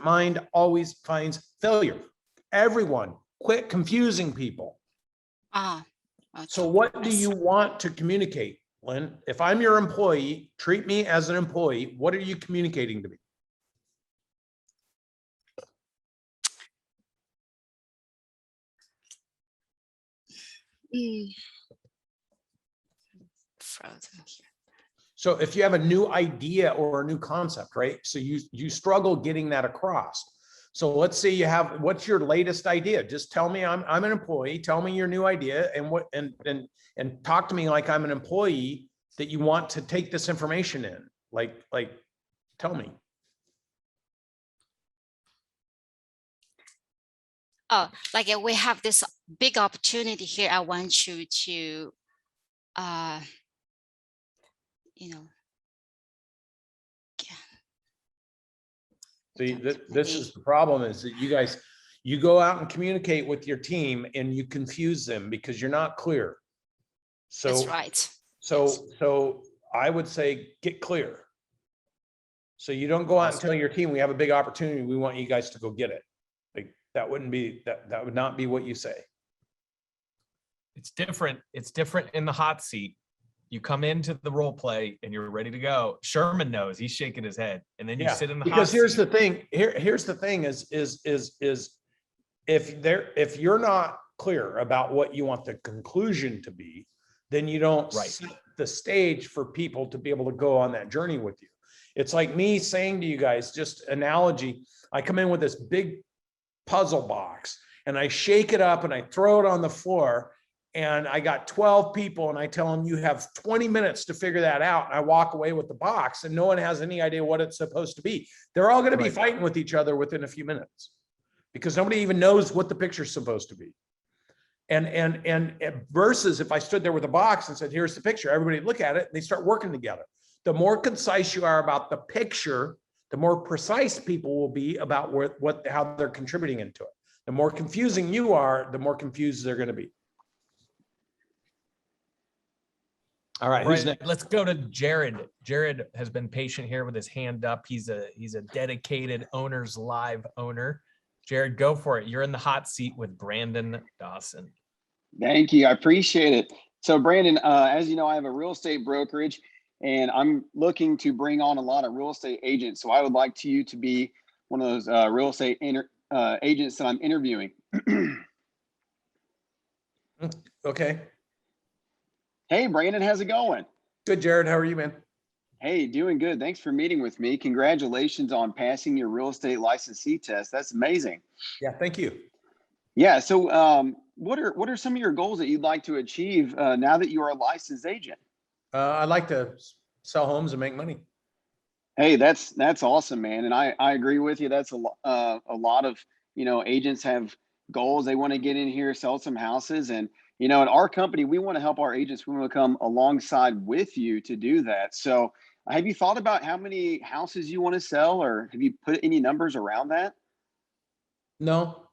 [SPEAKER 3] mind always finds failure. Everyone, quit confusing people.
[SPEAKER 8] Okay.
[SPEAKER 3] So what do you want to communicate, Lynn? If I'm your employee, treat me as an employee. What are you communicating to me?
[SPEAKER 8] Frozen here.
[SPEAKER 3] So if you have a new idea or a new concept, right? So you struggle getting that across. So let's say you have, what's your latest idea? Just tell me I'm an employee, tell me your new idea and talk to me like I'm an employee that you want to take this information in. Like tell me.
[SPEAKER 8] Oh, like we have this big opportunity here. I want you to,
[SPEAKER 3] See, this is the problem is that you go out and communicate with your team and you confuse them because you're not clear. So
[SPEAKER 8] That's right.
[SPEAKER 3] So I would say get clear. So you don't go out and tell your team, we have a big opportunity. We want you guys to go get it. Like that would not be what you say.
[SPEAKER 2] It's different. It's different in the hot seat. You come into the role play and you're ready to go. Sherman knows, he's shaking his head, and then you sit in the
[SPEAKER 3] because
[SPEAKER 2] hot
[SPEAKER 3] here's
[SPEAKER 2] seat.
[SPEAKER 3] the thing. Here's the thing is if you're not clear about what you want the conclusion to be, then you don't set the stage for people to be able to go on that journey with you. It's like me saying to you guys, just analogy, I come in with this big puzzle box and I shake it up and I throw it on the floor and I got 12 people and I tell them you have 20 minutes to figure that out. And I walk away with the box and no one has any idea what it's supposed to be. They're all going to be fighting with each other within a few minutes because nobody even knows what the picture's supposed to be. And versus if I stood there with a box and said, here's the picture, everybody look at it and they start working together. The more concise you are about the picture, the more precise people will be about how they're contributing into it. The more confusing you are, the more confused they're going to be. All right, who's next?
[SPEAKER 2] Let's go to Jared. Jared has been patient here with his hand up. He's a dedicated Owners Live owner. Jared, go for it. You're in the hot seat with Brandon Dawson.
[SPEAKER 9] Thank you. I appreciate it. So Brandon, as you know, I have a real estate brokerage and I'm looking to bring on a lot of real estate agents. So I would like you to be one of those real estate agents that I'm interviewing.
[SPEAKER 3] Okay.
[SPEAKER 9] Hey, Brandon, how's it going?
[SPEAKER 3] Good, Jared. How are you, man?
[SPEAKER 9] Hey, doing good. Thanks for meeting with me. Congratulations on passing your real estate licensee test. That's amazing.
[SPEAKER 3] Yeah, thank you.
[SPEAKER 9] Yeah. So what are some of your goals that you'd like to achieve now that you are a licensed agent?
[SPEAKER 3] I'd like to sell homes and make money.
[SPEAKER 9] Hey, that's awesome, man. And I agree with you. That's a lot of, agents have goals. They want to get in here, sell some houses. And, in our company, we want to help our agents. We want to come alongside with you to do that. So Have you thought about how many houses you want to sell, or have you put any numbers around that?
[SPEAKER 3] No.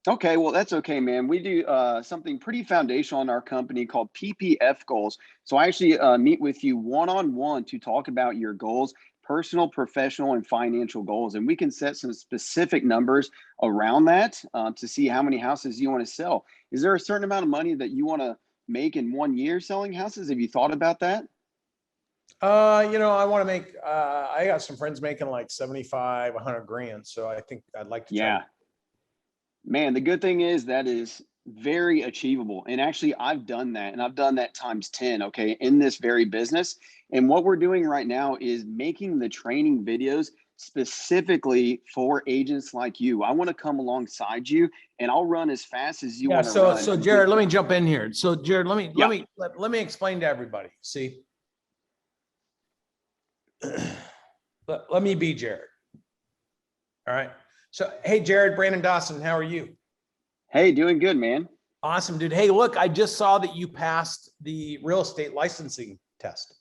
[SPEAKER 9] Okay, well, that's okay, man. We do something pretty foundational in our company called PPF goals. So I actually meet with you one-on-one to talk about your goals, personal, professional, and financial goals. And we can set some specific numbers around that to see how many houses you want to sell. Is there a certain amount of money that you want to make in 1 year selling houses? Have you thought about that?
[SPEAKER 3] I want to make, I got some friends making like 75, 100 grand. So I think I'd like to try.
[SPEAKER 9] Yeah. Man, the good thing is that is very achievable. And actually, I've done that, and I've done that times 10, okay, in this very business. And what we're doing right now is making the training videos specifically for agents like you. I want to come alongside you, and I'll run as fast as you
[SPEAKER 3] Yeah.
[SPEAKER 9] want to
[SPEAKER 3] So,
[SPEAKER 9] run.
[SPEAKER 3] so Jared, let me jump in here. So Jared, let me explain to everybody. See, let me be Jared. All right. So, hey, Jared, Brandon Dawson, how are you?
[SPEAKER 9] Hey, doing good, man.
[SPEAKER 3] Awesome, dude. Hey, look, I just saw that you passed the real estate licensing test.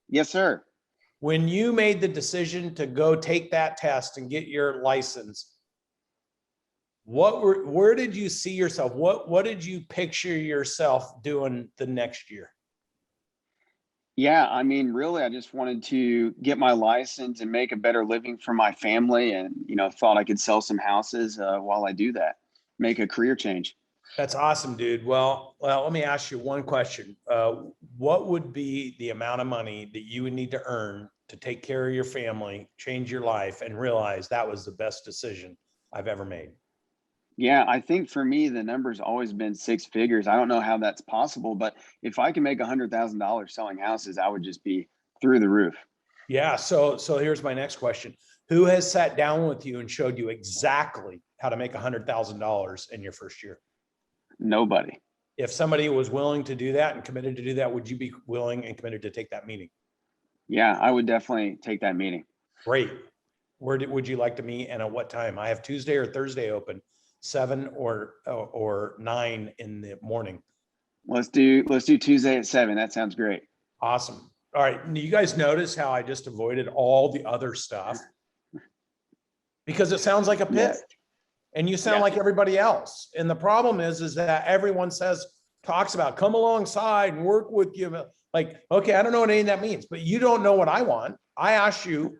[SPEAKER 9] Yes, sir.
[SPEAKER 3] When you made the decision to go take that test and get your license, where did you see yourself? What did you picture yourself doing the next year?
[SPEAKER 9] Yeah, I mean, really, I just wanted to get my license and make a better living for my family, and thought I could sell some houses while I do that, make a career change.
[SPEAKER 3] That's awesome, dude. Well, let me ask you one question. What would be the amount of money that you would need to earn to take care of your family, change your life, and realize that was the best decision I've ever made?
[SPEAKER 9] Yeah, I think for me, the number's always been 6 figures. I don't know how that's possible, but if I can make $100,000 selling houses, I would just be through the roof.
[SPEAKER 3] Yeah. So here's my next question. Who has sat down with you and showed you exactly how to make $100,000 in your first year?
[SPEAKER 9] Nobody.
[SPEAKER 3] If somebody was willing to do that and committed to do that, would you be willing and committed to take that meeting?
[SPEAKER 9] Yeah, I would definitely take that meeting.
[SPEAKER 3] Great. Would you like to meet and at what time? I have Tuesday or Thursday open, 7 or 9 in the morning.
[SPEAKER 9] Let's do Tuesday at 7. That sounds great.
[SPEAKER 3] Awesome. All right. You guys notice how I just avoided all the other stuff because it sounds like a pitch.
[SPEAKER 9] Yes.
[SPEAKER 3] And you sound like everybody else. And the problem is that everyone talks about come alongside and work with you. Like, okay, I don't know what any of that means, but you don't know what I want. I asked you,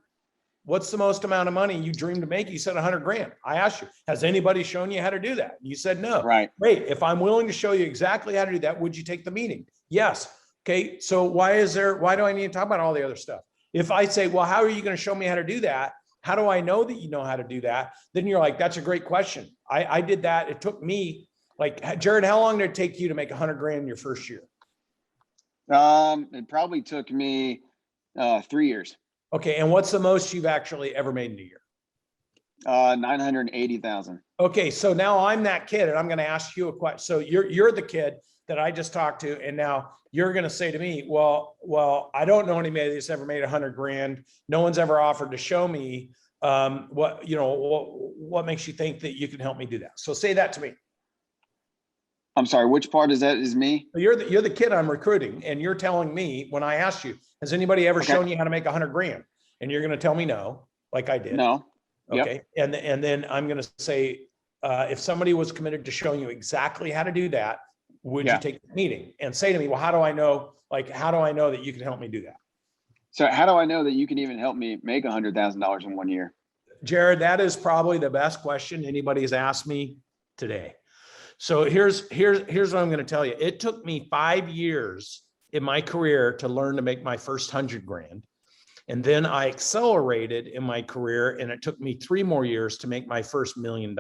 [SPEAKER 3] what's the most amount of money you dream to make? You said 100 grand. I asked you, has anybody shown you how to do that? You said no.
[SPEAKER 9] Right.
[SPEAKER 3] Great. If I'm willing to show you exactly how to do that, would you take the meeting? Yes. Okay. So why do I need to talk about all the other stuff? If I say, well, how are you going to show me how to do that? How do I know that you know how to do that? Then you're like, that's a great question. I did that. It took me Jared, how long did it take you to make 100 grand in your first year?
[SPEAKER 9] It probably took me 3 years.
[SPEAKER 3] Okay. And what's the most you've actually ever made in a year?
[SPEAKER 9] 980,000.
[SPEAKER 3] Okay. So now I'm that kid and I'm going to ask you a question. So you're the kid that I just talked to. And now you're going to say to me, well, I don't know anybody that's ever made 100 grand. No one's ever offered to show me what makes you think that you can help me do that? So say that to me.
[SPEAKER 9] I'm sorry, which part is that is me?
[SPEAKER 3] You're the kid I'm recruiting, and you're telling me when I asked you, has anybody ever shown you how to make 100 grand? And you're going to tell me no, like I did.
[SPEAKER 9] No.
[SPEAKER 3] Okay. Yep. And then I'm going to say, if somebody was committed to showing you exactly how to do that, would you take the meeting? And say to me, well, how do I know that you can help me do that?
[SPEAKER 9] So how do I know that you can even help me make $100,000 in 1 year?
[SPEAKER 3] Jared, that is probably the best question anybody's asked me today. So here's what I'm going to tell you. It took me 5 years in my career to learn to make my first 100 grand. And then I accelerated in my career, and it took me 3 more years to make my first $1 million.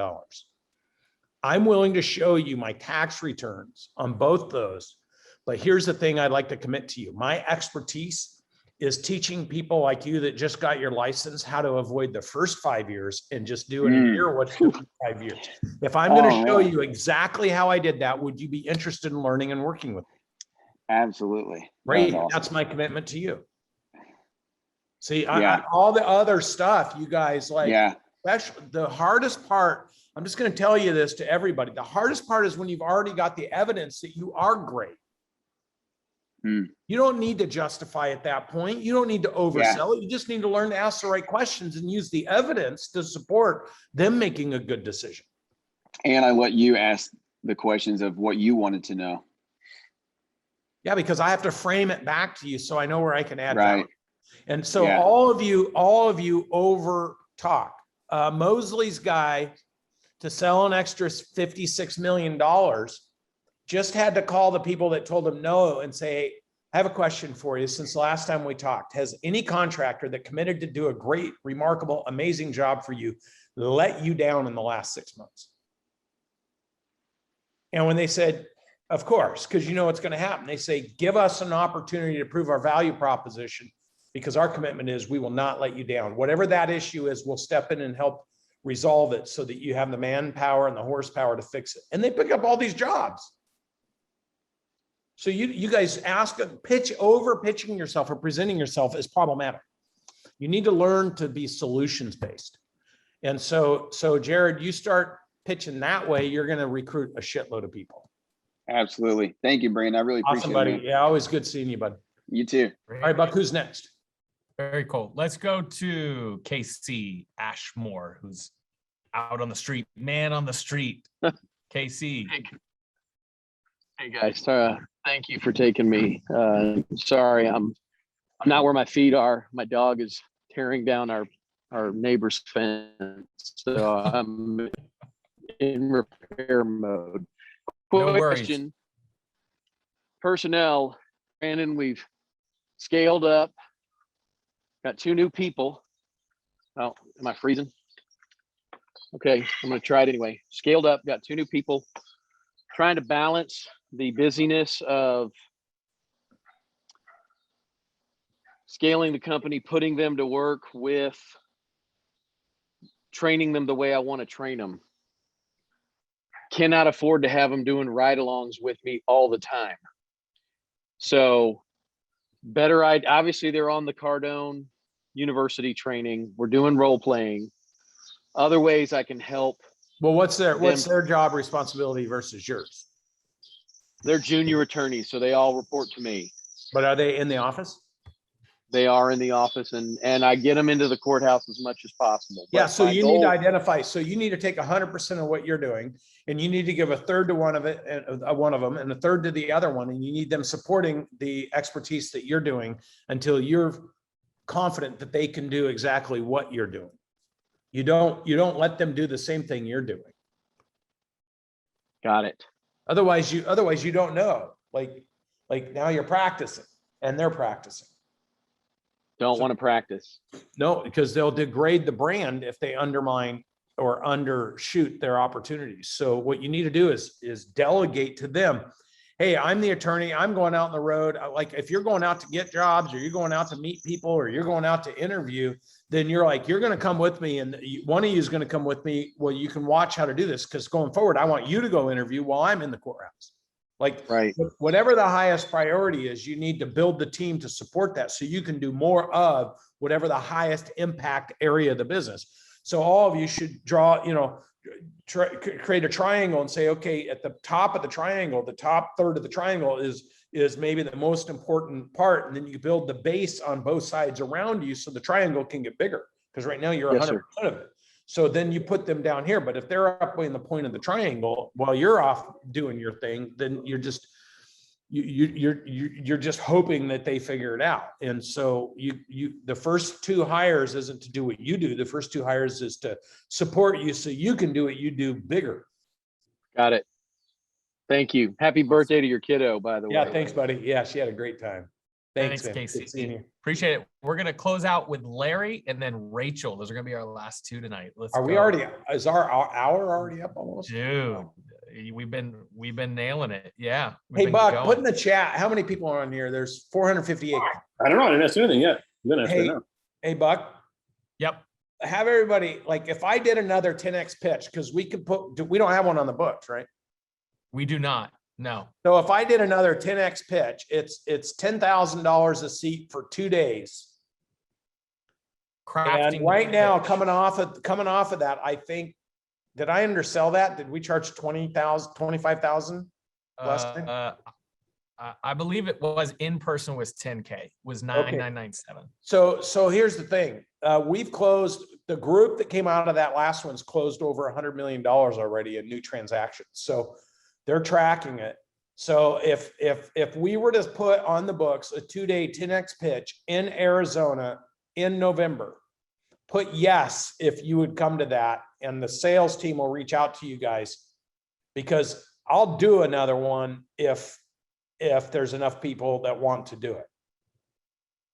[SPEAKER 3] I'm willing to show you my tax returns on both those. But here's the thing I'd like to commit to you. My expertise is teaching people like you that just got your license how to avoid the first 5 years and just do it in a year what's 5 years. If I'm going to show you exactly how I did that, would you be interested in learning and working with me?
[SPEAKER 9] Absolutely.
[SPEAKER 3] Great.
[SPEAKER 9] Awesome.
[SPEAKER 3] That's my commitment to you. See, all the other stuff you guys especially the hardest part, I'm just going to tell you this to everybody. The hardest part is when you've already got the evidence that you are great. You don't need to justify at that point. You don't need to oversell it. You just need to learn to ask the right questions and use the evidence to support them making a good decision.
[SPEAKER 9] And I let you ask the questions of what you wanted to know.
[SPEAKER 3] Yeah, because I have to frame it back to you so I know where I can add
[SPEAKER 9] Right.
[SPEAKER 3] value. And so
[SPEAKER 9] Yeah.
[SPEAKER 3] all of you over talk. Mosley's guy to sell an extra $56 million just had to call the people that told him no and say, I have a question for you. Since the last time we talked, has any contractor that committed to do a great, remarkable, amazing job for you let you down in the last 6 months? And when they said, of course, because you know what's going to happen, they say, give us an opportunity to prove our value proposition, because our commitment is we will not let you down. Whatever that issue is, we'll step in and help resolve it so that you have the manpower and the horsepower to fix it. And they pick up all these jobs. So you guys pitching yourself or presenting yourself is problematic. You need to learn to be solutions based. And so Jared, you start pitching that way, you're going to recruit a shitload of people.
[SPEAKER 9] Absolutely. Thank you, Brandon. I really
[SPEAKER 3] Awesome,
[SPEAKER 9] appreciate
[SPEAKER 3] buddy.
[SPEAKER 9] it. Man.
[SPEAKER 3] Yeah, always good seeing you, bud.
[SPEAKER 9] You too.
[SPEAKER 3] All right, Buck, who's next?
[SPEAKER 2] Very cool. Let's go to KC Ashmore, who's out on the street, man on the street. KC.
[SPEAKER 10] Hey guys, thank you for taking me. Sorry, I'm not where my feet are. My dog is tearing down our neighbor's fence, so I'm in repair mode.
[SPEAKER 2] No worries.
[SPEAKER 10] Question. Personnel, Brandon, we've scaled up. Got 2 new people. Oh, am I freezing? Okay, I'm gonna try it anyway. Scaled up, got 2 new people. Trying to balance the busyness of scaling the company, putting them to work with training them the way I want to train them. Cannot afford to have them doing ride-alongs with me all the time. So better, obviously they're on the Cardone University training. We're doing role playing. Other ways I can help.
[SPEAKER 3] Well, what's their job responsibility versus yours?
[SPEAKER 10] They're junior attorneys, so they all report to me.
[SPEAKER 3] But are they in the office?
[SPEAKER 10] They are in the office, and I get them into the courthouse as much as possible.
[SPEAKER 3] Yeah,
[SPEAKER 10] But
[SPEAKER 3] so
[SPEAKER 10] my
[SPEAKER 3] you need to
[SPEAKER 10] goal-
[SPEAKER 3] identify, so you need to take 100% of what you're doing, and you need to give a third to one of them and a third to the other one, and you need them supporting the expertise that you're doing until you're confident that they can do exactly what you're doing. You don't let them do the same thing you're doing.
[SPEAKER 10] Got it.
[SPEAKER 3] Otherwise you don't know. Like now you're practicing and they're practicing.
[SPEAKER 10] Don't want to practice.
[SPEAKER 3] No, because they'll degrade the brand if they undermine or undershoot their opportunities. So what you need to do is delegate to them. Hey, I'm the attorney. I'm going out on the road. Like if you're going out to get jobs or you're going out to meet people or you're going out to interview, then you're going to come with me. And one of you is going to come with me. Well, you can watch how to do this, because going forward, I want you to go interview while I'm in the courthouse. Like
[SPEAKER 10] Right.
[SPEAKER 3] whatever the highest priority is, you need to build the team to support that so you can do more of whatever the highest impact area of the business. So all of you should draw, create a triangle and say, okay, at the top of the triangle, the top third of the triangle is maybe the most important part. And then you build the base on both sides around you so the triangle can get bigger. Because right now you're 100% of it. So then you put them down here. But if they're up in the point of the triangle while you're off doing your thing, then you're just hoping that they figure it out. And so the first 2 hires isn't to do what you do. The first 2 hires is to support you so you can do what you do bigger.
[SPEAKER 10] Got it. Thank you. Happy birthday to your kiddo, by the way.
[SPEAKER 3] Yeah, thanks, buddy. Yeah, she had a great time. Thanks, man.
[SPEAKER 2] Casey.
[SPEAKER 3] Good seeing you.
[SPEAKER 2] Appreciate it. We're going to close out with Larry and then Rachel. Those are going to be our last 2 tonight.
[SPEAKER 3] Are we already, is our hour already up almost?
[SPEAKER 2] Dude, we've been nailing it. Yeah.
[SPEAKER 3] Hey, Buck, put in the chat, how many people are on here? There's 458.
[SPEAKER 11] I don't know. I didn't ask you anything yet.
[SPEAKER 3] Hey, Buck.
[SPEAKER 2] Yep.
[SPEAKER 3] Have everybody, like if I did another 10X pitch, because we don't have one on the books, right?
[SPEAKER 2] We do not. No.
[SPEAKER 3] So if I did another 10X pitch, it's $10,000 a seat for 2 days.
[SPEAKER 2] Crafting
[SPEAKER 3] and right now, coming off of that, I think, did I undersell that? Did we charge 20,000, 25,000?
[SPEAKER 2] I believe it was in person was 10K, was 9,997.
[SPEAKER 3] So here's the thing. We've closed, the group that came out of that last one's closed over $100 million already in new transactions. So they're tracking it. So if we were to put on the books a 2-day 10X pitch in Arizona in November, put yes if you would come to that, and the sales team will reach out to you guys, because I'll do another one if there's enough people that want to do it.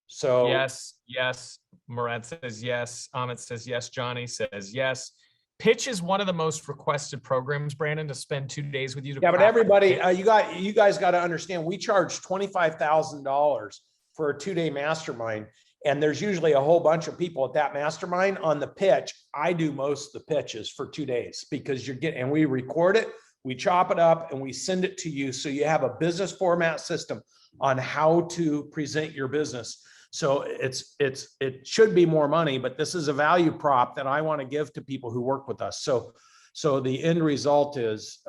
[SPEAKER 3] So
[SPEAKER 2] Yes. Murad says yes. Amit says yes. Johnny says yes. Pitch is one of the most requested programs, Brandon, to spend 2 days with you.
[SPEAKER 3] yeah, but everybody, you guys got to understand, we charge $25,000 for a 2-day mastermind. And there's usually a whole bunch of people at that mastermind. On the pitch, I do most of the pitches for 2 days, because and we record it, we chop it up, and we send it to you. So you have a business format system on how to present your business. So it should be more money, but this is a value prop that I want to give to people who work with us. So the end result is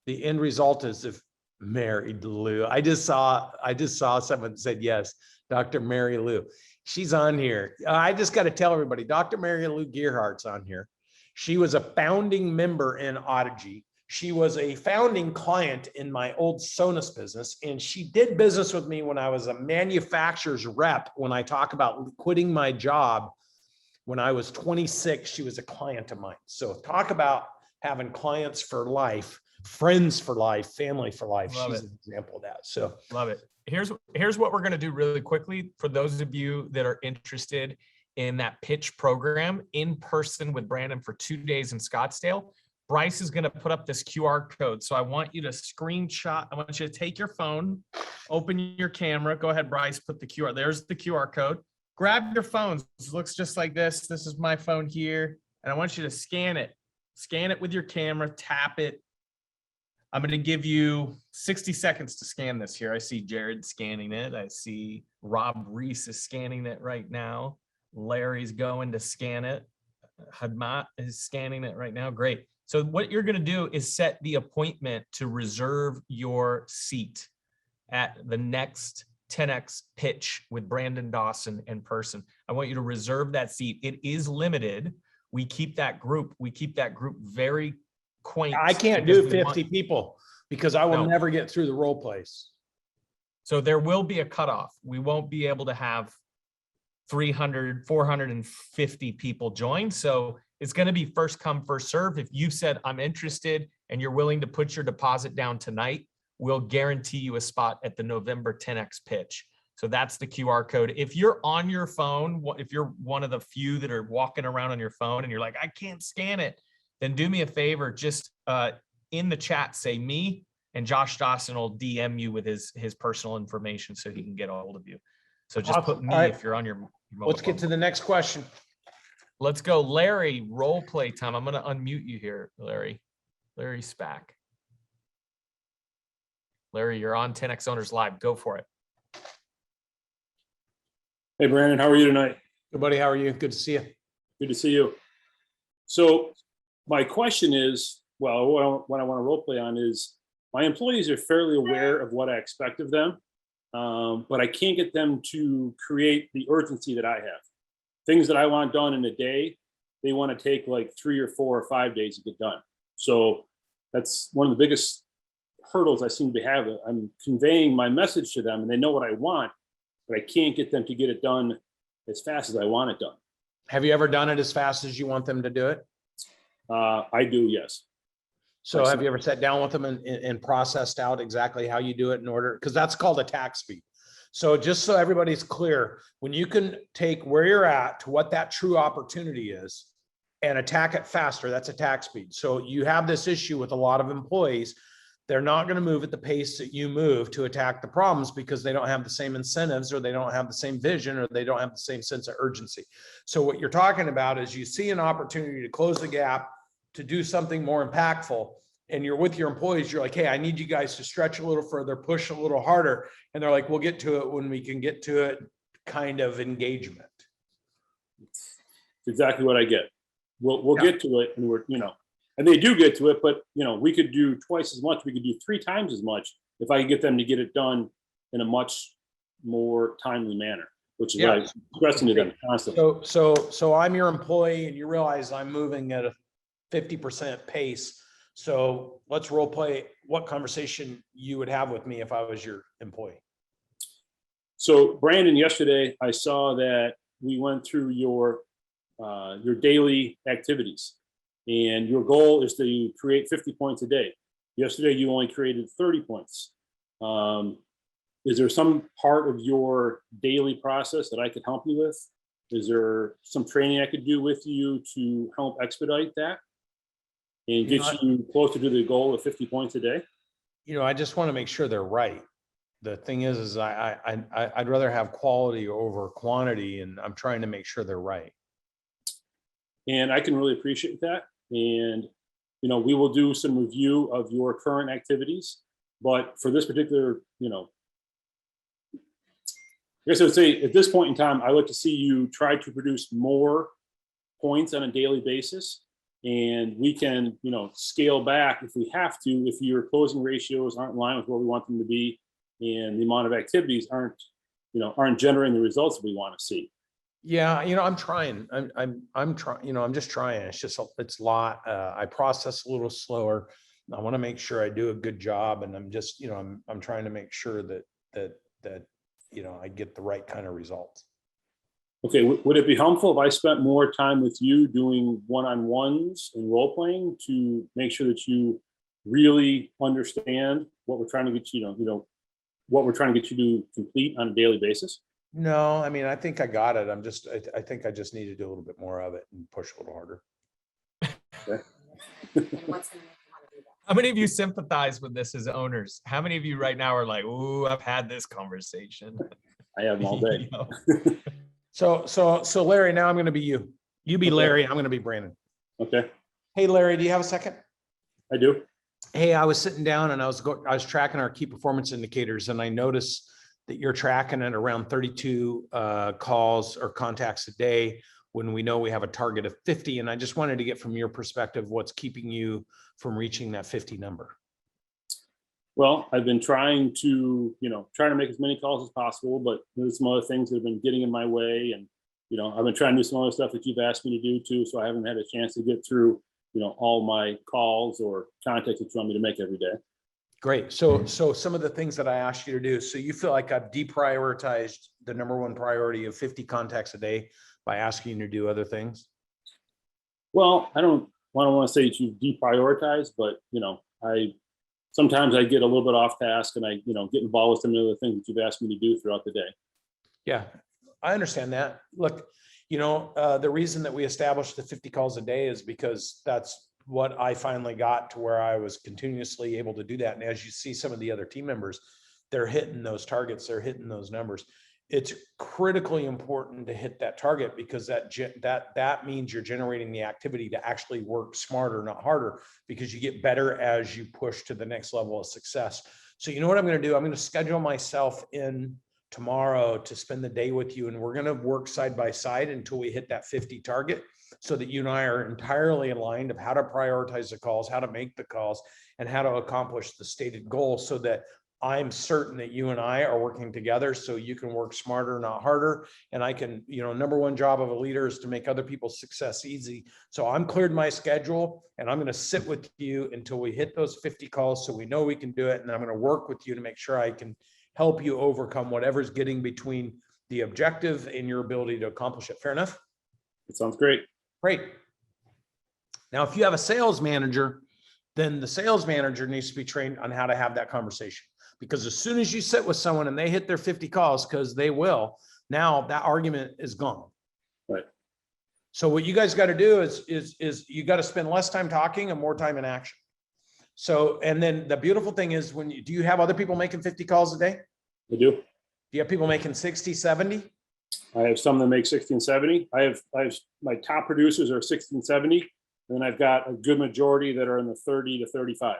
[SPEAKER 3] if Mary Lou, I just saw someone said yes, Dr. Mary Lou. She's on here. I just got to tell everybody, Dr. Mary Lou Gearhart's on here. She was a founding member in Audigy. She was a founding client in my old Sonus business, and she did business with me when I was a manufacturer's rep. When I talk about quitting my job when I was 26, she was a client of mine. So talk about having clients for life, friends for life, family for life.
[SPEAKER 2] Love
[SPEAKER 3] She's
[SPEAKER 2] it.
[SPEAKER 3] an example of that. So
[SPEAKER 2] Love it. Here's what we're going to do really quickly for those of you that are interested in that pitch program in person with Brandon for 2 days in Scottsdale. Bryce is going to put up this QR code. So I want you to screenshot. I want you to take your phone, open your camera. Go ahead, Bryce, put the QR. There's the QR code. Grab your phones. It looks just like this. This is my phone here. And I want you to scan it. Scan it with your camera, tap it. I'm going to give you 60 seconds to scan this here. I see Jared scanning it. I see Rob Reese is scanning it right now. Larry's going to scan it. Hadmat is scanning it right now. Great. So what you're going to do is set the appointment to reserve your seat at the next 10X pitch with Brandon Dawson in person. I want you to reserve that seat. It is limited. We keep that group very quaint.
[SPEAKER 3] I can't do 50 people because I will never get through the role plays.
[SPEAKER 2] So there will be a cutoff. We won't be able to have 300, 450 people join. So it's going to be first come, first serve. If you said, I'm interested and you're willing to put your deposit down tonight, we'll guarantee you a spot at the November 10X pitch. So that's the QR code. If you're on your phone, if you're one of the few that are walking around on your phone and you're like, I can't scan it, then do me a favor, just in the chat, say me, and Josh Dawson will DM you with his personal information so he can get a hold of you. So just put me if you're on your mobile
[SPEAKER 3] Let's get to the next question.
[SPEAKER 2] Let's go. Larry, role play time. I'm going to unmute you here, Larry. Larry Spack. Larry, you're on 10X Owners Live. Go for it.
[SPEAKER 11] Hey, Brandon, how are you tonight?
[SPEAKER 3] Good, buddy. How are you? Good to see you.
[SPEAKER 11] Good to see you. So my question is, well, what I want to role play on is my employees are fairly aware of what I expect of them, but I can't get them to create the urgency that I have. Things that I want done in a day, they want to take like 3 or 4 or 5 days to get done. So that's one of the biggest hurdles I seem to be having. I'm conveying my message to them and they know what I want, but I can't get them to get it done as fast as I want it done.
[SPEAKER 3] Have you ever done it as fast as you want them to do it?
[SPEAKER 11] I do, yes.
[SPEAKER 3] So have you ever sat down with them and processed out exactly how you do it in order? Because that's called attack speed. So just so everybody's clear, when you can take where you're at to what that true opportunity is and attack it faster, that's attack speed. So you have this issue with a lot of employees. They're not going to move at the pace that you move to attack the problems because they don't have the same incentives or they don't have the same vision or they don't have the same sense of urgency. So what you're talking about is you see an opportunity to close the gap, to do something more impactful, and you're with your employees, you're like, hey, I need you guys to stretch a little further, push a little harder. And they're like, we'll get to it when we can get to it, kind of engagement.
[SPEAKER 11] It's exactly what I get. We'll get to it, and we're, and they do get to it, but we could do twice as much. We could do 3 times as much if I could get them to get it done in a much more timely manner, which is
[SPEAKER 3] Yeah.
[SPEAKER 11] what I'm expressing to them constantly.
[SPEAKER 3] So I'm your employee and you realize I'm moving at a 50% pace. So let's role play what conversation you would have with me if I was your employee.
[SPEAKER 11] So Brandon, yesterday I saw that we went through your daily activities, and your goal is to create 50 points a day. Yesterday you only created 30 points. Is there some part of your daily process that I could help you with? Is there some training I could do with you to help expedite that and get you closer to the goal of 50 points a day?
[SPEAKER 3] I just want to make sure they're right. The thing is I'd rather have quality over quantity, and I'm trying to make sure they're right.
[SPEAKER 11] And I can really appreciate that. And, we will do some review of your current activities, but for this particular, I guess I would say at this point in time, I like to see you try to produce more points on a daily basis. And we can, scale back if we have to, if your closing ratios aren't in line with where we want them to be, and the amount of activities aren't generating the results that we want to see.
[SPEAKER 3] Yeah, I'm trying. I'm trying. I'm just trying. It's a lot. I process a little slower. I want to make sure I do a good job, and I'm just, I'm trying to make sure that I get the right kind of results.
[SPEAKER 11] Okay, would it be helpful if I spent more time with you doing one-on-ones and role playing to make sure that you really understand what we're trying to get you, what we're trying to get you to complete on a daily basis?
[SPEAKER 3] No, I think I got it. I think I just need to do a little bit more of it and push a little harder.
[SPEAKER 11] Okay.
[SPEAKER 2] How many of you sympathize with this as owners? How many of you right now are like, "Ooh, I've had this conversation"?
[SPEAKER 11] I have them all day.
[SPEAKER 3] So Larry, now I'm going to be you. You be Larry. I'm going to be Brandon.
[SPEAKER 11] Okay.
[SPEAKER 3] Hey, Larry, do you have a second?
[SPEAKER 11] I do.
[SPEAKER 3] Hey, I was sitting down and I was tracking our key performance indicators, and I noticed that you're tracking at around 32 calls or contacts a day when we know we have a target of 50. And I just wanted to get from your perspective, what's keeping you from reaching that 50 number?
[SPEAKER 11] Well, I've been trying to make as many calls as possible, but there's some other things that have been getting in my way. And, I've been trying to do some other stuff that you've asked me to do too. So I haven't had a chance to get through, all my calls or contacts that you want me to make every day.
[SPEAKER 3] Great. So some of the things that I asked you to do, so you feel like I've deprioritized the number one priority of 50 contacts a day by asking you to do other things?
[SPEAKER 11] Well, I don't want to say that you deprioritize, but sometimes I get a little bit off task and I get involved with some of the things that you've asked me to do throughout the day.
[SPEAKER 3] Yeah, I understand that. Look, the reason that we established the 50 calls a day is because that's what I finally got to where I was continuously able to do that. And as you see some of the other team members, they're hitting those targets, they're hitting those numbers. It's critically important to hit that target because that means you're generating the activity to actually work smarter, not harder, because you get better as you push to the next level of success. So you know what I'm going to do? I'm going to schedule myself in tomorrow to spend the day with you, and we're going to work side by side until we hit that 50 target, so that you and I are entirely aligned of how to prioritize the calls, how to make the calls, and how to accomplish the stated goal, so that I'm certain that you and I are working together so you can work smarter, not harder. And I can, number one job of a leader is to make other people's success easy. So I'm cleared my schedule, and I'm going to sit with you until we hit those 50 calls so we know we can do it. And I'm going to work with you to make sure I can help you overcome whatever's getting between the objective and your ability to accomplish it. Fair enough?
[SPEAKER 11] It sounds great.
[SPEAKER 3] Great. Now, if you have a sales manager, then the sales manager needs to be trained on how to have that conversation. Because as soon as you sit with someone and they hit their 50 calls, because they will, now that argument is gone.
[SPEAKER 11] Right.
[SPEAKER 3] So what you guys got to do is you got to spend less time talking and more time in action. So, and then the beautiful thing is do you have other people making 50 calls a day?
[SPEAKER 11] I do.
[SPEAKER 3] Do you have people making 60, 70?
[SPEAKER 11] I have some that make 60 and 70. I have my top producers are 60 and 70. And then I've got a good majority that are in the 30 to 35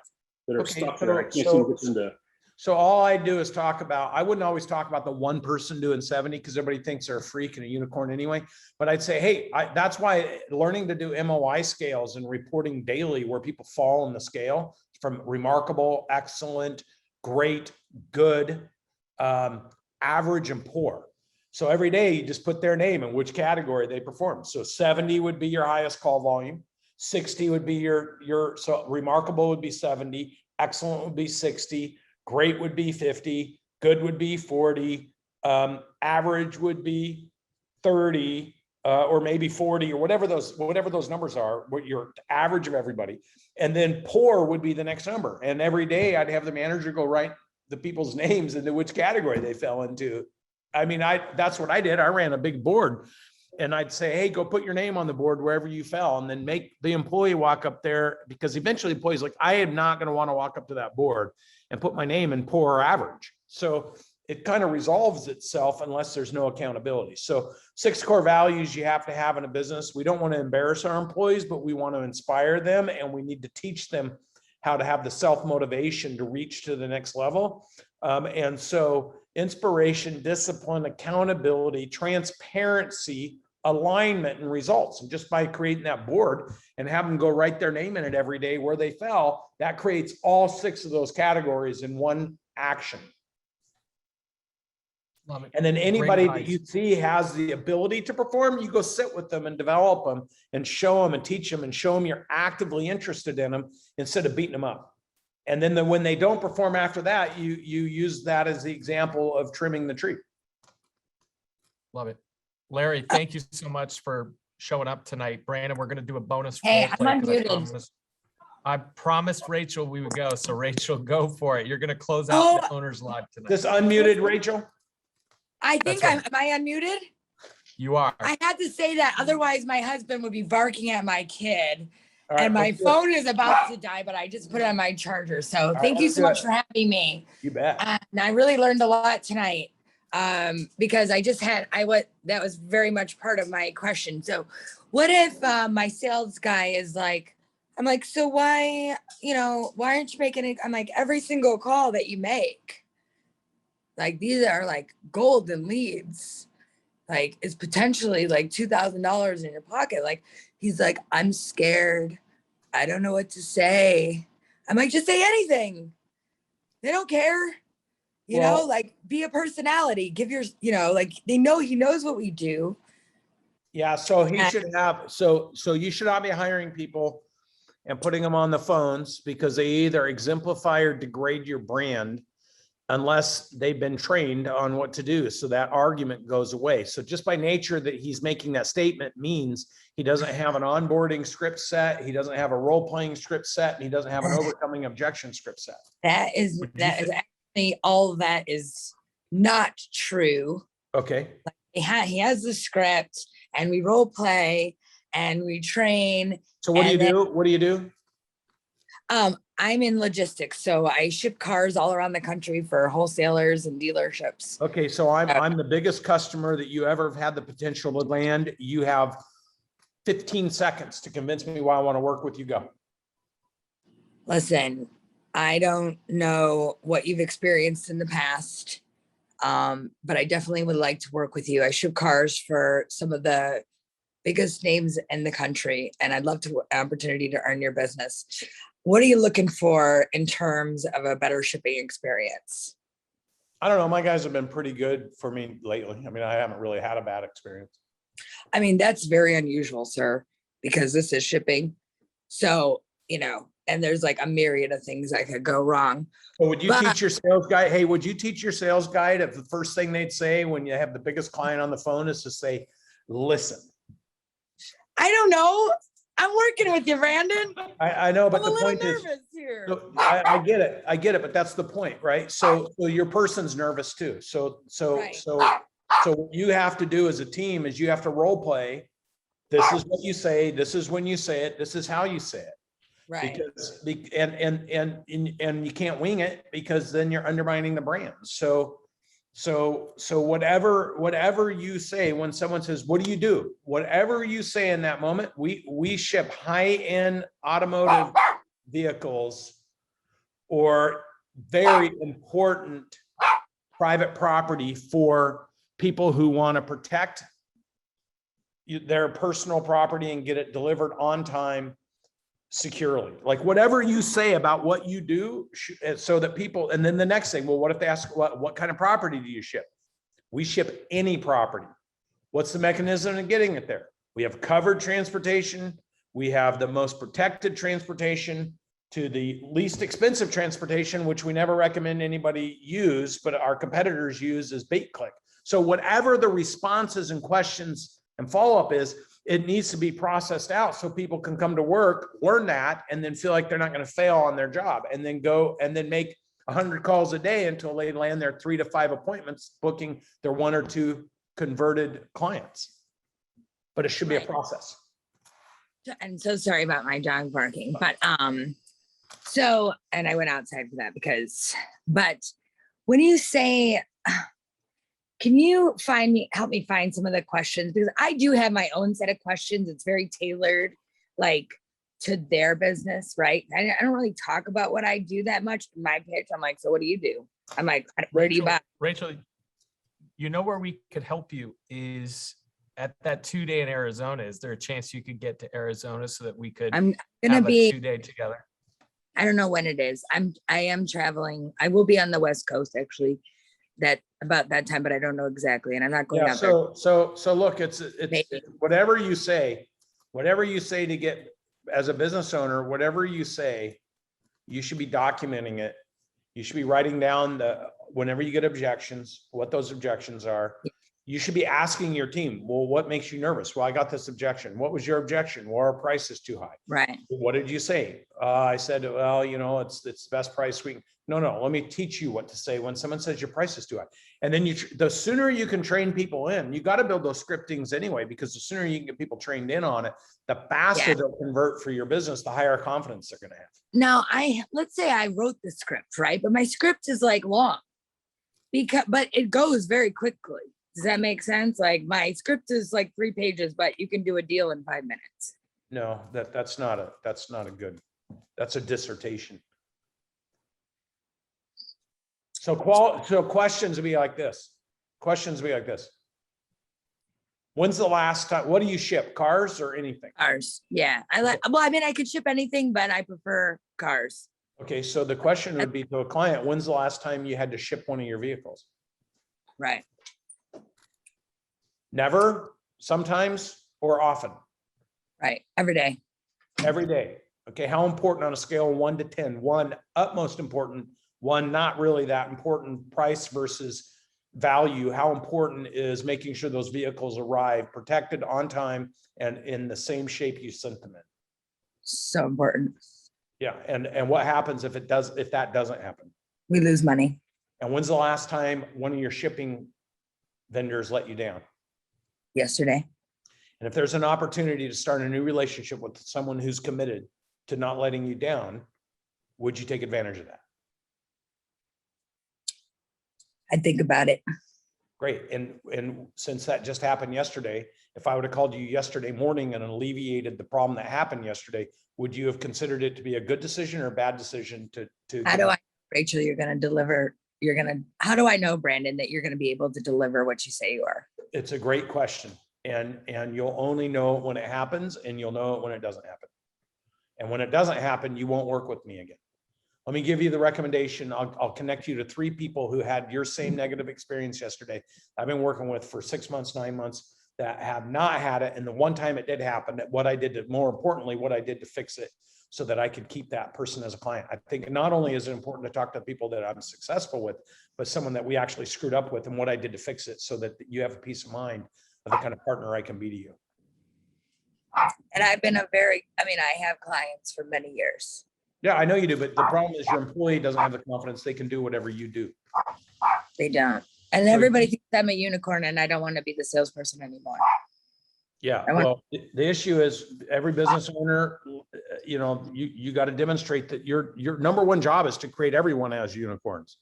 [SPEAKER 11] that are stuck there. I can't seem to get them to.
[SPEAKER 3] So all I do is I wouldn't always talk about the one person doing 70 because everybody thinks they're a freak and a unicorn anyway. But I'd say, hey, that's why learning to do MOI scales and reporting daily where people fall in the scale from remarkable, excellent, great, good, average, and poor. So every day you just put their name and which category they perform. So 70 would be your highest call volume. 60 would be so remarkable would be 70. Excellent would be 60. Great would be 50. Good would be 40. Average would be 30, or maybe 40, or whatever those numbers are, what your average of everybody. And then poor would be the next number. And every day I'd have the manager go write the people's names into which category they fell into. I mean, that's what I did. I ran a big board and I'd say, hey, go put your name on the board wherever you fell, and then make the employee walk up there, because eventually the employee's like, I am not going to want to walk up to that board and put my name in poor or average. So it kind of resolves itself unless there's no accountability. So 6 core values you have to have in a business. We don't want to embarrass our employees, but we want to inspire them, and we need to teach them how to have the self-motivation to reach to the next level. And so inspiration, discipline, accountability, transparency, alignment, and results. And just by creating that board and have them go write their name in it every day where they fell, that creates all 6 of those categories in one action.
[SPEAKER 2] Love it.
[SPEAKER 3] And then
[SPEAKER 2] Great
[SPEAKER 3] anybody that
[SPEAKER 2] advice.
[SPEAKER 3] you see has the ability to perform, you go sit with them and develop them and show them and teach them and show them you're actively interested in them instead of beating them up. And then when they don't perform after that, you use that as the example of trimming the tree.
[SPEAKER 2] Love it. Larry, thank you so much for showing up tonight. Brandon, we're going to do a bonus.
[SPEAKER 12] Hey,
[SPEAKER 2] role
[SPEAKER 12] I'm
[SPEAKER 2] play 'cause
[SPEAKER 12] unmuted.
[SPEAKER 2] I promised Rachel we would go. So Rachel, go for it. You're going to close out the Owners Live tonight.
[SPEAKER 3] Just unmuted, Rachel.
[SPEAKER 12] I think
[SPEAKER 2] That's
[SPEAKER 12] am I unmuted?
[SPEAKER 2] You are.
[SPEAKER 12] I had to say that, otherwise my husband would be barking at my kid.
[SPEAKER 3] All right,
[SPEAKER 12] And my
[SPEAKER 3] let's do it.
[SPEAKER 12] phone is about to die, but I just put it on my charger. So
[SPEAKER 3] right,
[SPEAKER 12] thank you
[SPEAKER 3] let's
[SPEAKER 12] so
[SPEAKER 3] do
[SPEAKER 12] much
[SPEAKER 3] it.
[SPEAKER 12] for having me.
[SPEAKER 3] You bet.
[SPEAKER 12] And I really learned a lot tonight, because I just had, that was very much part of my question. So what if my sales guy is like, I'm like, so why aren't you making it? I'm like, every single call that you make, like these are like golden leads, like it's potentially like $2,000 in your pocket. Like, he's like, I'm scared. I don't know what to say. I'm like, just say anything. They don't care. You know, like be a personality, give your, like they know he knows what we do.
[SPEAKER 3] Yeah, so he should have, so you should not be hiring people and putting them on the phones because they either exemplify or degrade your brand unless they've been trained on what to do. So that argument goes away. So just by nature that he's making that statement means he doesn't have an onboarding script set, he doesn't have a role-playing script set, and he doesn't have an overcoming objection script set.
[SPEAKER 12] That is actually, all that is not true.
[SPEAKER 3] Okay.
[SPEAKER 12] He has the script and we role play and we train.
[SPEAKER 3] So what do you do? What do you do?
[SPEAKER 12] I'm in logistics, so I ship cars all around the country for wholesalers and dealerships.
[SPEAKER 3] Okay, so I'm the biggest customer that you ever have had the potential to land. You have 15 seconds to convince me why I want to work with you. Go.
[SPEAKER 12] Listen, I don't know what you've experienced in the past, but I definitely would like to work with you. I ship cars for some of the biggest names in the country, and I'd love to opportunity to earn your business. What are you looking for in terms of a better shipping experience?
[SPEAKER 3] I don't know. My guys have been pretty good for me lately. I mean, I haven't really had a bad experience.
[SPEAKER 12] I mean, that's very unusual, sir, because this is shipping. So, and there's like a myriad of things that could go wrong.
[SPEAKER 3] So would you teach your sales guy? Hey, would you teach your sales guy if the first thing they'd say when you have the biggest client on the phone is to say, listen?
[SPEAKER 12] I don't know. I'm working with you, Brandon.
[SPEAKER 3] I know, but
[SPEAKER 12] I'm
[SPEAKER 3] the point is,
[SPEAKER 12] here.
[SPEAKER 3] so I get it, but that's the point, right? So your person's nervous too. So what you have to do as a team is you have to role play. This is what you say. This is when you say it. This is how you say it.
[SPEAKER 12] Right.
[SPEAKER 3] Because and you can't wing it because then you're undermining the brand. So whatever you say when someone says, what do you do? Whatever you say in that moment, we ship high-end automotive vehicles or very important private property for people who want to protect their personal property and get it delivered on time securely. Like whatever you say about what you do, so that people, and then the next thing, well, what if they ask, what kind of property do you ship? We ship any property. What's the mechanism of getting it there? We have covered transportation. We have the most protected transportation to the least expensive transportation, which we never recommend anybody use, but our competitors use is bait click. So whatever the responses and questions and follow-up is, it needs to be processed out so people can come to work, learn that, and then feel like they're not going to fail on their job, and then go and then make 100 calls a day until they land their 3 to 5 appointments, booking their 1 or 2 converted clients. But it should be a process.
[SPEAKER 12] I'm so sorry about my dog barking, but so, and I went outside for that but when you say, can you help me find some of the questions? Because I do have my own set of questions. It's very tailored, like to their business, right? I don't really talk about what I do that much in my pitch. I'm like, so what do you do? I'm like, where do you buy?
[SPEAKER 2] Rachel, you know where we could help you is at that 2-day in Arizona. Is there a chance you could get to Arizona so that we could
[SPEAKER 12] I'm gonna
[SPEAKER 2] have
[SPEAKER 12] be
[SPEAKER 2] a 2-day together?
[SPEAKER 12] I don't know when it is. I am traveling. I will be on the West Coast actually about that time, but I don't know exactly. And I'm not going out there.
[SPEAKER 3] So look, it's whatever you say to get, as a business owner, whatever you say, you should be documenting it. You should be writing down whenever you get objections, what those objections are. You should be asking your team, well, what makes you nervous? Well, I got this objection. What was your objection? Well, our price is too high.
[SPEAKER 12] Right.
[SPEAKER 3] What did you say? I said, well, it's the best price we can. No, let me teach you what to say when someone says your price is too high. And then the sooner you can train people in, you got to build those scriptings anyway, because the sooner you can get people trained in on it, the faster they'll convert for your business, the higher confidence they're going to have.
[SPEAKER 12] Now, let's say I wrote the script, right? But my script is like long but it goes very quickly. Does that make sense? Like my script is like 3 pages, but you can do a deal in 5 minutes.
[SPEAKER 3] No, that's not a good, that's a dissertation. So questions would be like this. When's the last time, what do you ship? Cars or anything?
[SPEAKER 12] Cars. Yeah. I could ship anything, but I prefer cars.
[SPEAKER 3] Okay. So the question would be to a client, when's the last time you had to ship one of your vehicles?
[SPEAKER 12] Right.
[SPEAKER 3] Never, sometimes, or often?
[SPEAKER 12] Right. Every day.
[SPEAKER 3] Every day. Okay. How important on a scale of 1 to 10? 1, utmost important. 1, not really that important. Price versus value. How important is making sure those vehicles arrive protected, on time, and in the same shape you sent them in?
[SPEAKER 12] So important.
[SPEAKER 3] Yeah. And what happens if that doesn't happen?
[SPEAKER 12] We lose money.
[SPEAKER 3] And when's the last time one of your shipping vendors let you down?
[SPEAKER 12] Yesterday.
[SPEAKER 3] And if there's an opportunity to start a new relationship with someone who's committed to not letting you down, would you take advantage of that?
[SPEAKER 12] I'd think about it.
[SPEAKER 3] Great. And since that just happened yesterday, if I would have called you yesterday morning and alleviated the problem that happened yesterday, would you have considered it to be a good decision or a bad decision to
[SPEAKER 12] How do I, Rachel, you're going to deliver? How do I know, Brandon, that you're going to be able to deliver what you say you are?
[SPEAKER 3] It's a great question. And you'll only know it when it happens, and you'll know it when it doesn't happen. And when it doesn't happen, you won't work with me again. Let me give you the recommendation. I'll connect you to 3 people who had your same negative experience yesterday. I've been working with for 6 months, 9 months, that have not had it. And the one time it did happen, what I did to fix it so that I could keep that person as a client. I think not only is it important to talk to people that I'm successful with, but someone that we actually screwed up with and what I did to fix it so that you have a peace of mind of the kind of partner I can be to you.
[SPEAKER 12] And I've been I have clients for many years.
[SPEAKER 3] Yeah, I know you do, but the problem is your employee doesn't have the confidence they can do whatever you do.
[SPEAKER 12] They don't. And everybody thinks I'm a unicorn and I don't want to be the salesperson anymore.
[SPEAKER 3] Yeah, well, the issue is every business owner, you got to demonstrate that your number one job is to create everyone as unicorns.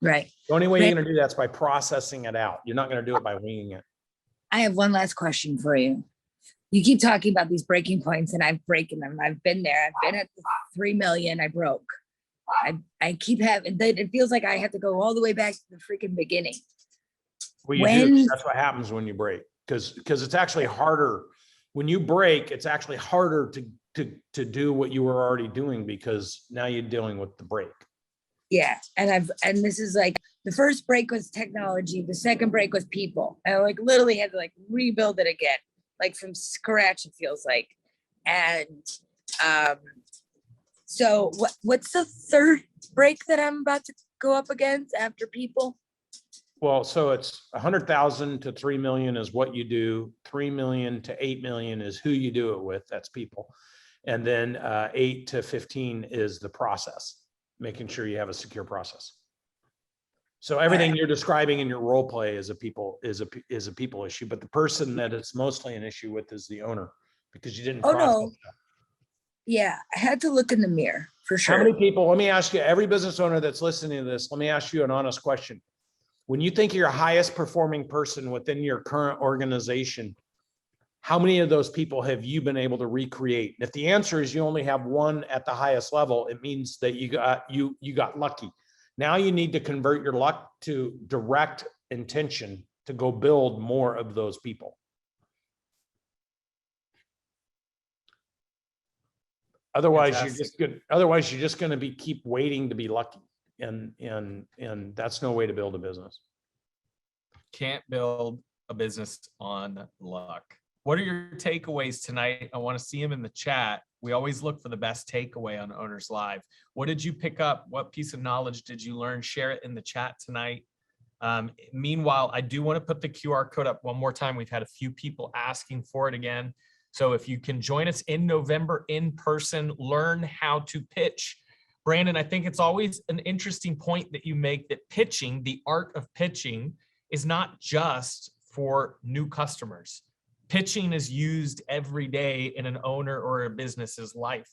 [SPEAKER 12] Right.
[SPEAKER 3] The only way you're going to do that's by processing it out. You're not going to do it by winging it.
[SPEAKER 12] I have one last question for you. You keep talking about these breaking points and I've broken them. I've been there. I've been at the 3 million. I broke. I keep having, it feels like I have to go all the way back to the freaking beginning.
[SPEAKER 3] Well, you do. That's what happens when you break. Because it's actually harder when you break. It's actually harder to do what you were already doing because now you're dealing with the break.
[SPEAKER 12] Yeah. And this is like, the first break was technology. The second break was people. I like literally had to like rebuild it again, like from scratch, it feels like. And so what's the third break that I'm about to go up against after people?
[SPEAKER 3] Well, so it's 100,000 to 3 million is what you do. 3 million to 8 million is who you do it with. That's people. And then 8 to 15 is the process, making sure you have a secure process. So everything you're describing in your role play is a people issue, but the person that it's mostly an issue with is the owner because you didn't process that.
[SPEAKER 12] Yeah, I had to look in the mirror for sure.
[SPEAKER 3] How many people, let me ask you, every business owner that's listening to this, let me ask you an honest question. When you think of your highest performing person within your current organization, how many of those people have you been able to recreate? And if the answer is you only have one at the highest level, it means that you got lucky. Now you need to convert your luck to direct intention to go build more of those people. Otherwise, you're just going to keep waiting to be lucky. And that's no way to build a business.
[SPEAKER 2] Can't build a business on luck. What are your takeaways tonight? I want to see them in the chat. We always look for the best takeaway on Owners Live. What did you pick up? What piece of knowledge did you learn? Share it in the chat tonight. Meanwhile, I do want to put the QR code up one more time. We've had a few people asking for it again. So if you can join us in November in person, learn how to pitch. Brandon, I think it's always an interesting point that you make that pitching, the art of pitching, is not just for new customers. Pitching is used every day in an owner or a business's life.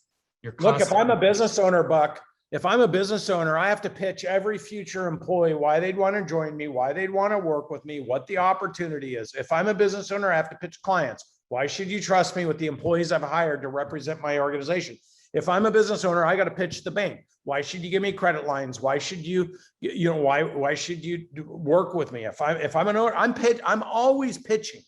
[SPEAKER 3] Look, if I'm a business owner, Buck, if I'm a business owner, I have to pitch every future employee why they'd want to join me, why they'd want to work with me, what the opportunity is. If I'm a business owner, I have to pitch clients. Why should you trust me with the employees I've hired to represent my organization? If I'm a business owner, I got to pitch the bank. Why should you give me credit lines? Why should why should you work with me? If I'm an owner, I'm always pitching.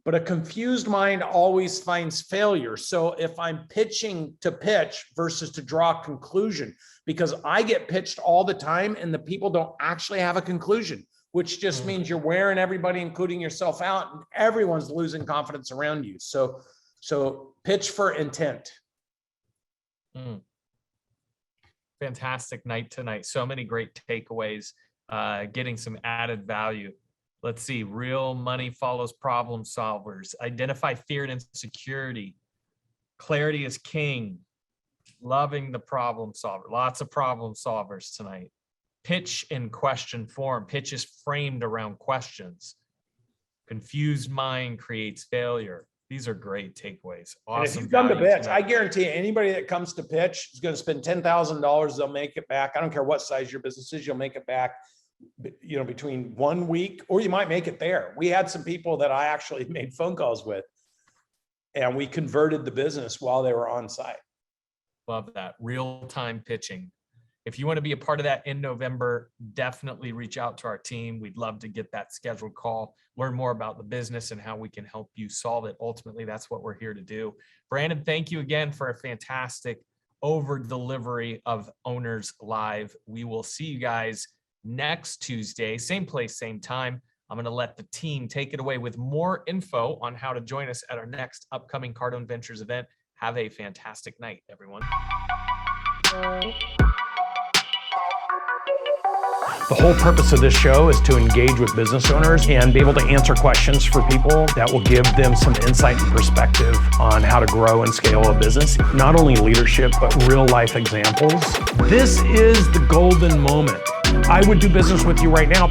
[SPEAKER 3] But a confused mind always finds failure. So if I'm pitching to pitch versus to draw a conclusion, because I get pitched all the time and the people don't actually have a conclusion, which just means you're wearing everybody, including yourself, out, and everyone's losing confidence around you. So pitch for intent.
[SPEAKER 2] Fantastic night tonight. So many great takeaways, getting some added value. Let's see. Real money follows problem solvers. Identify fear and insecurity. Clarity is king. Loving the problem solver. Lots of problem solvers tonight. Pitch in question form. Pitch is framed around questions. Confused mind creates failure. These are great takeaways. Awesome.
[SPEAKER 3] And if you come to pitch, I guarantee you, anybody that comes to pitch is going to spend $10,000. They'll make it back. I don't care what size your business is. You'll make it back, between 1 week, or you might make it there. We had some people that I actually made phone calls with, and we converted the business while they were on site.
[SPEAKER 2] Love that. Real-time pitching. If you want to be a part of that in November, definitely reach out to our team. We'd love to get that scheduled call, learn more about the business and how we can help you solve it. Ultimately, that's what we're here to do. Brandon, thank you again for a fantastic over delivery of Owners Live. We will see you guys next Tuesday, same place, same time. I'm going to let the team take it away with more info on how to join us at our next upcoming Cardone Ventures event. Have a fantastic night, everyone.
[SPEAKER 1] The whole purpose of this show is to engage with business owners and be able to answer questions for people that will give them some insight and perspective on how to grow and scale a business. Not only leadership, but real life examples. This is the golden moment. I would do business with you right now.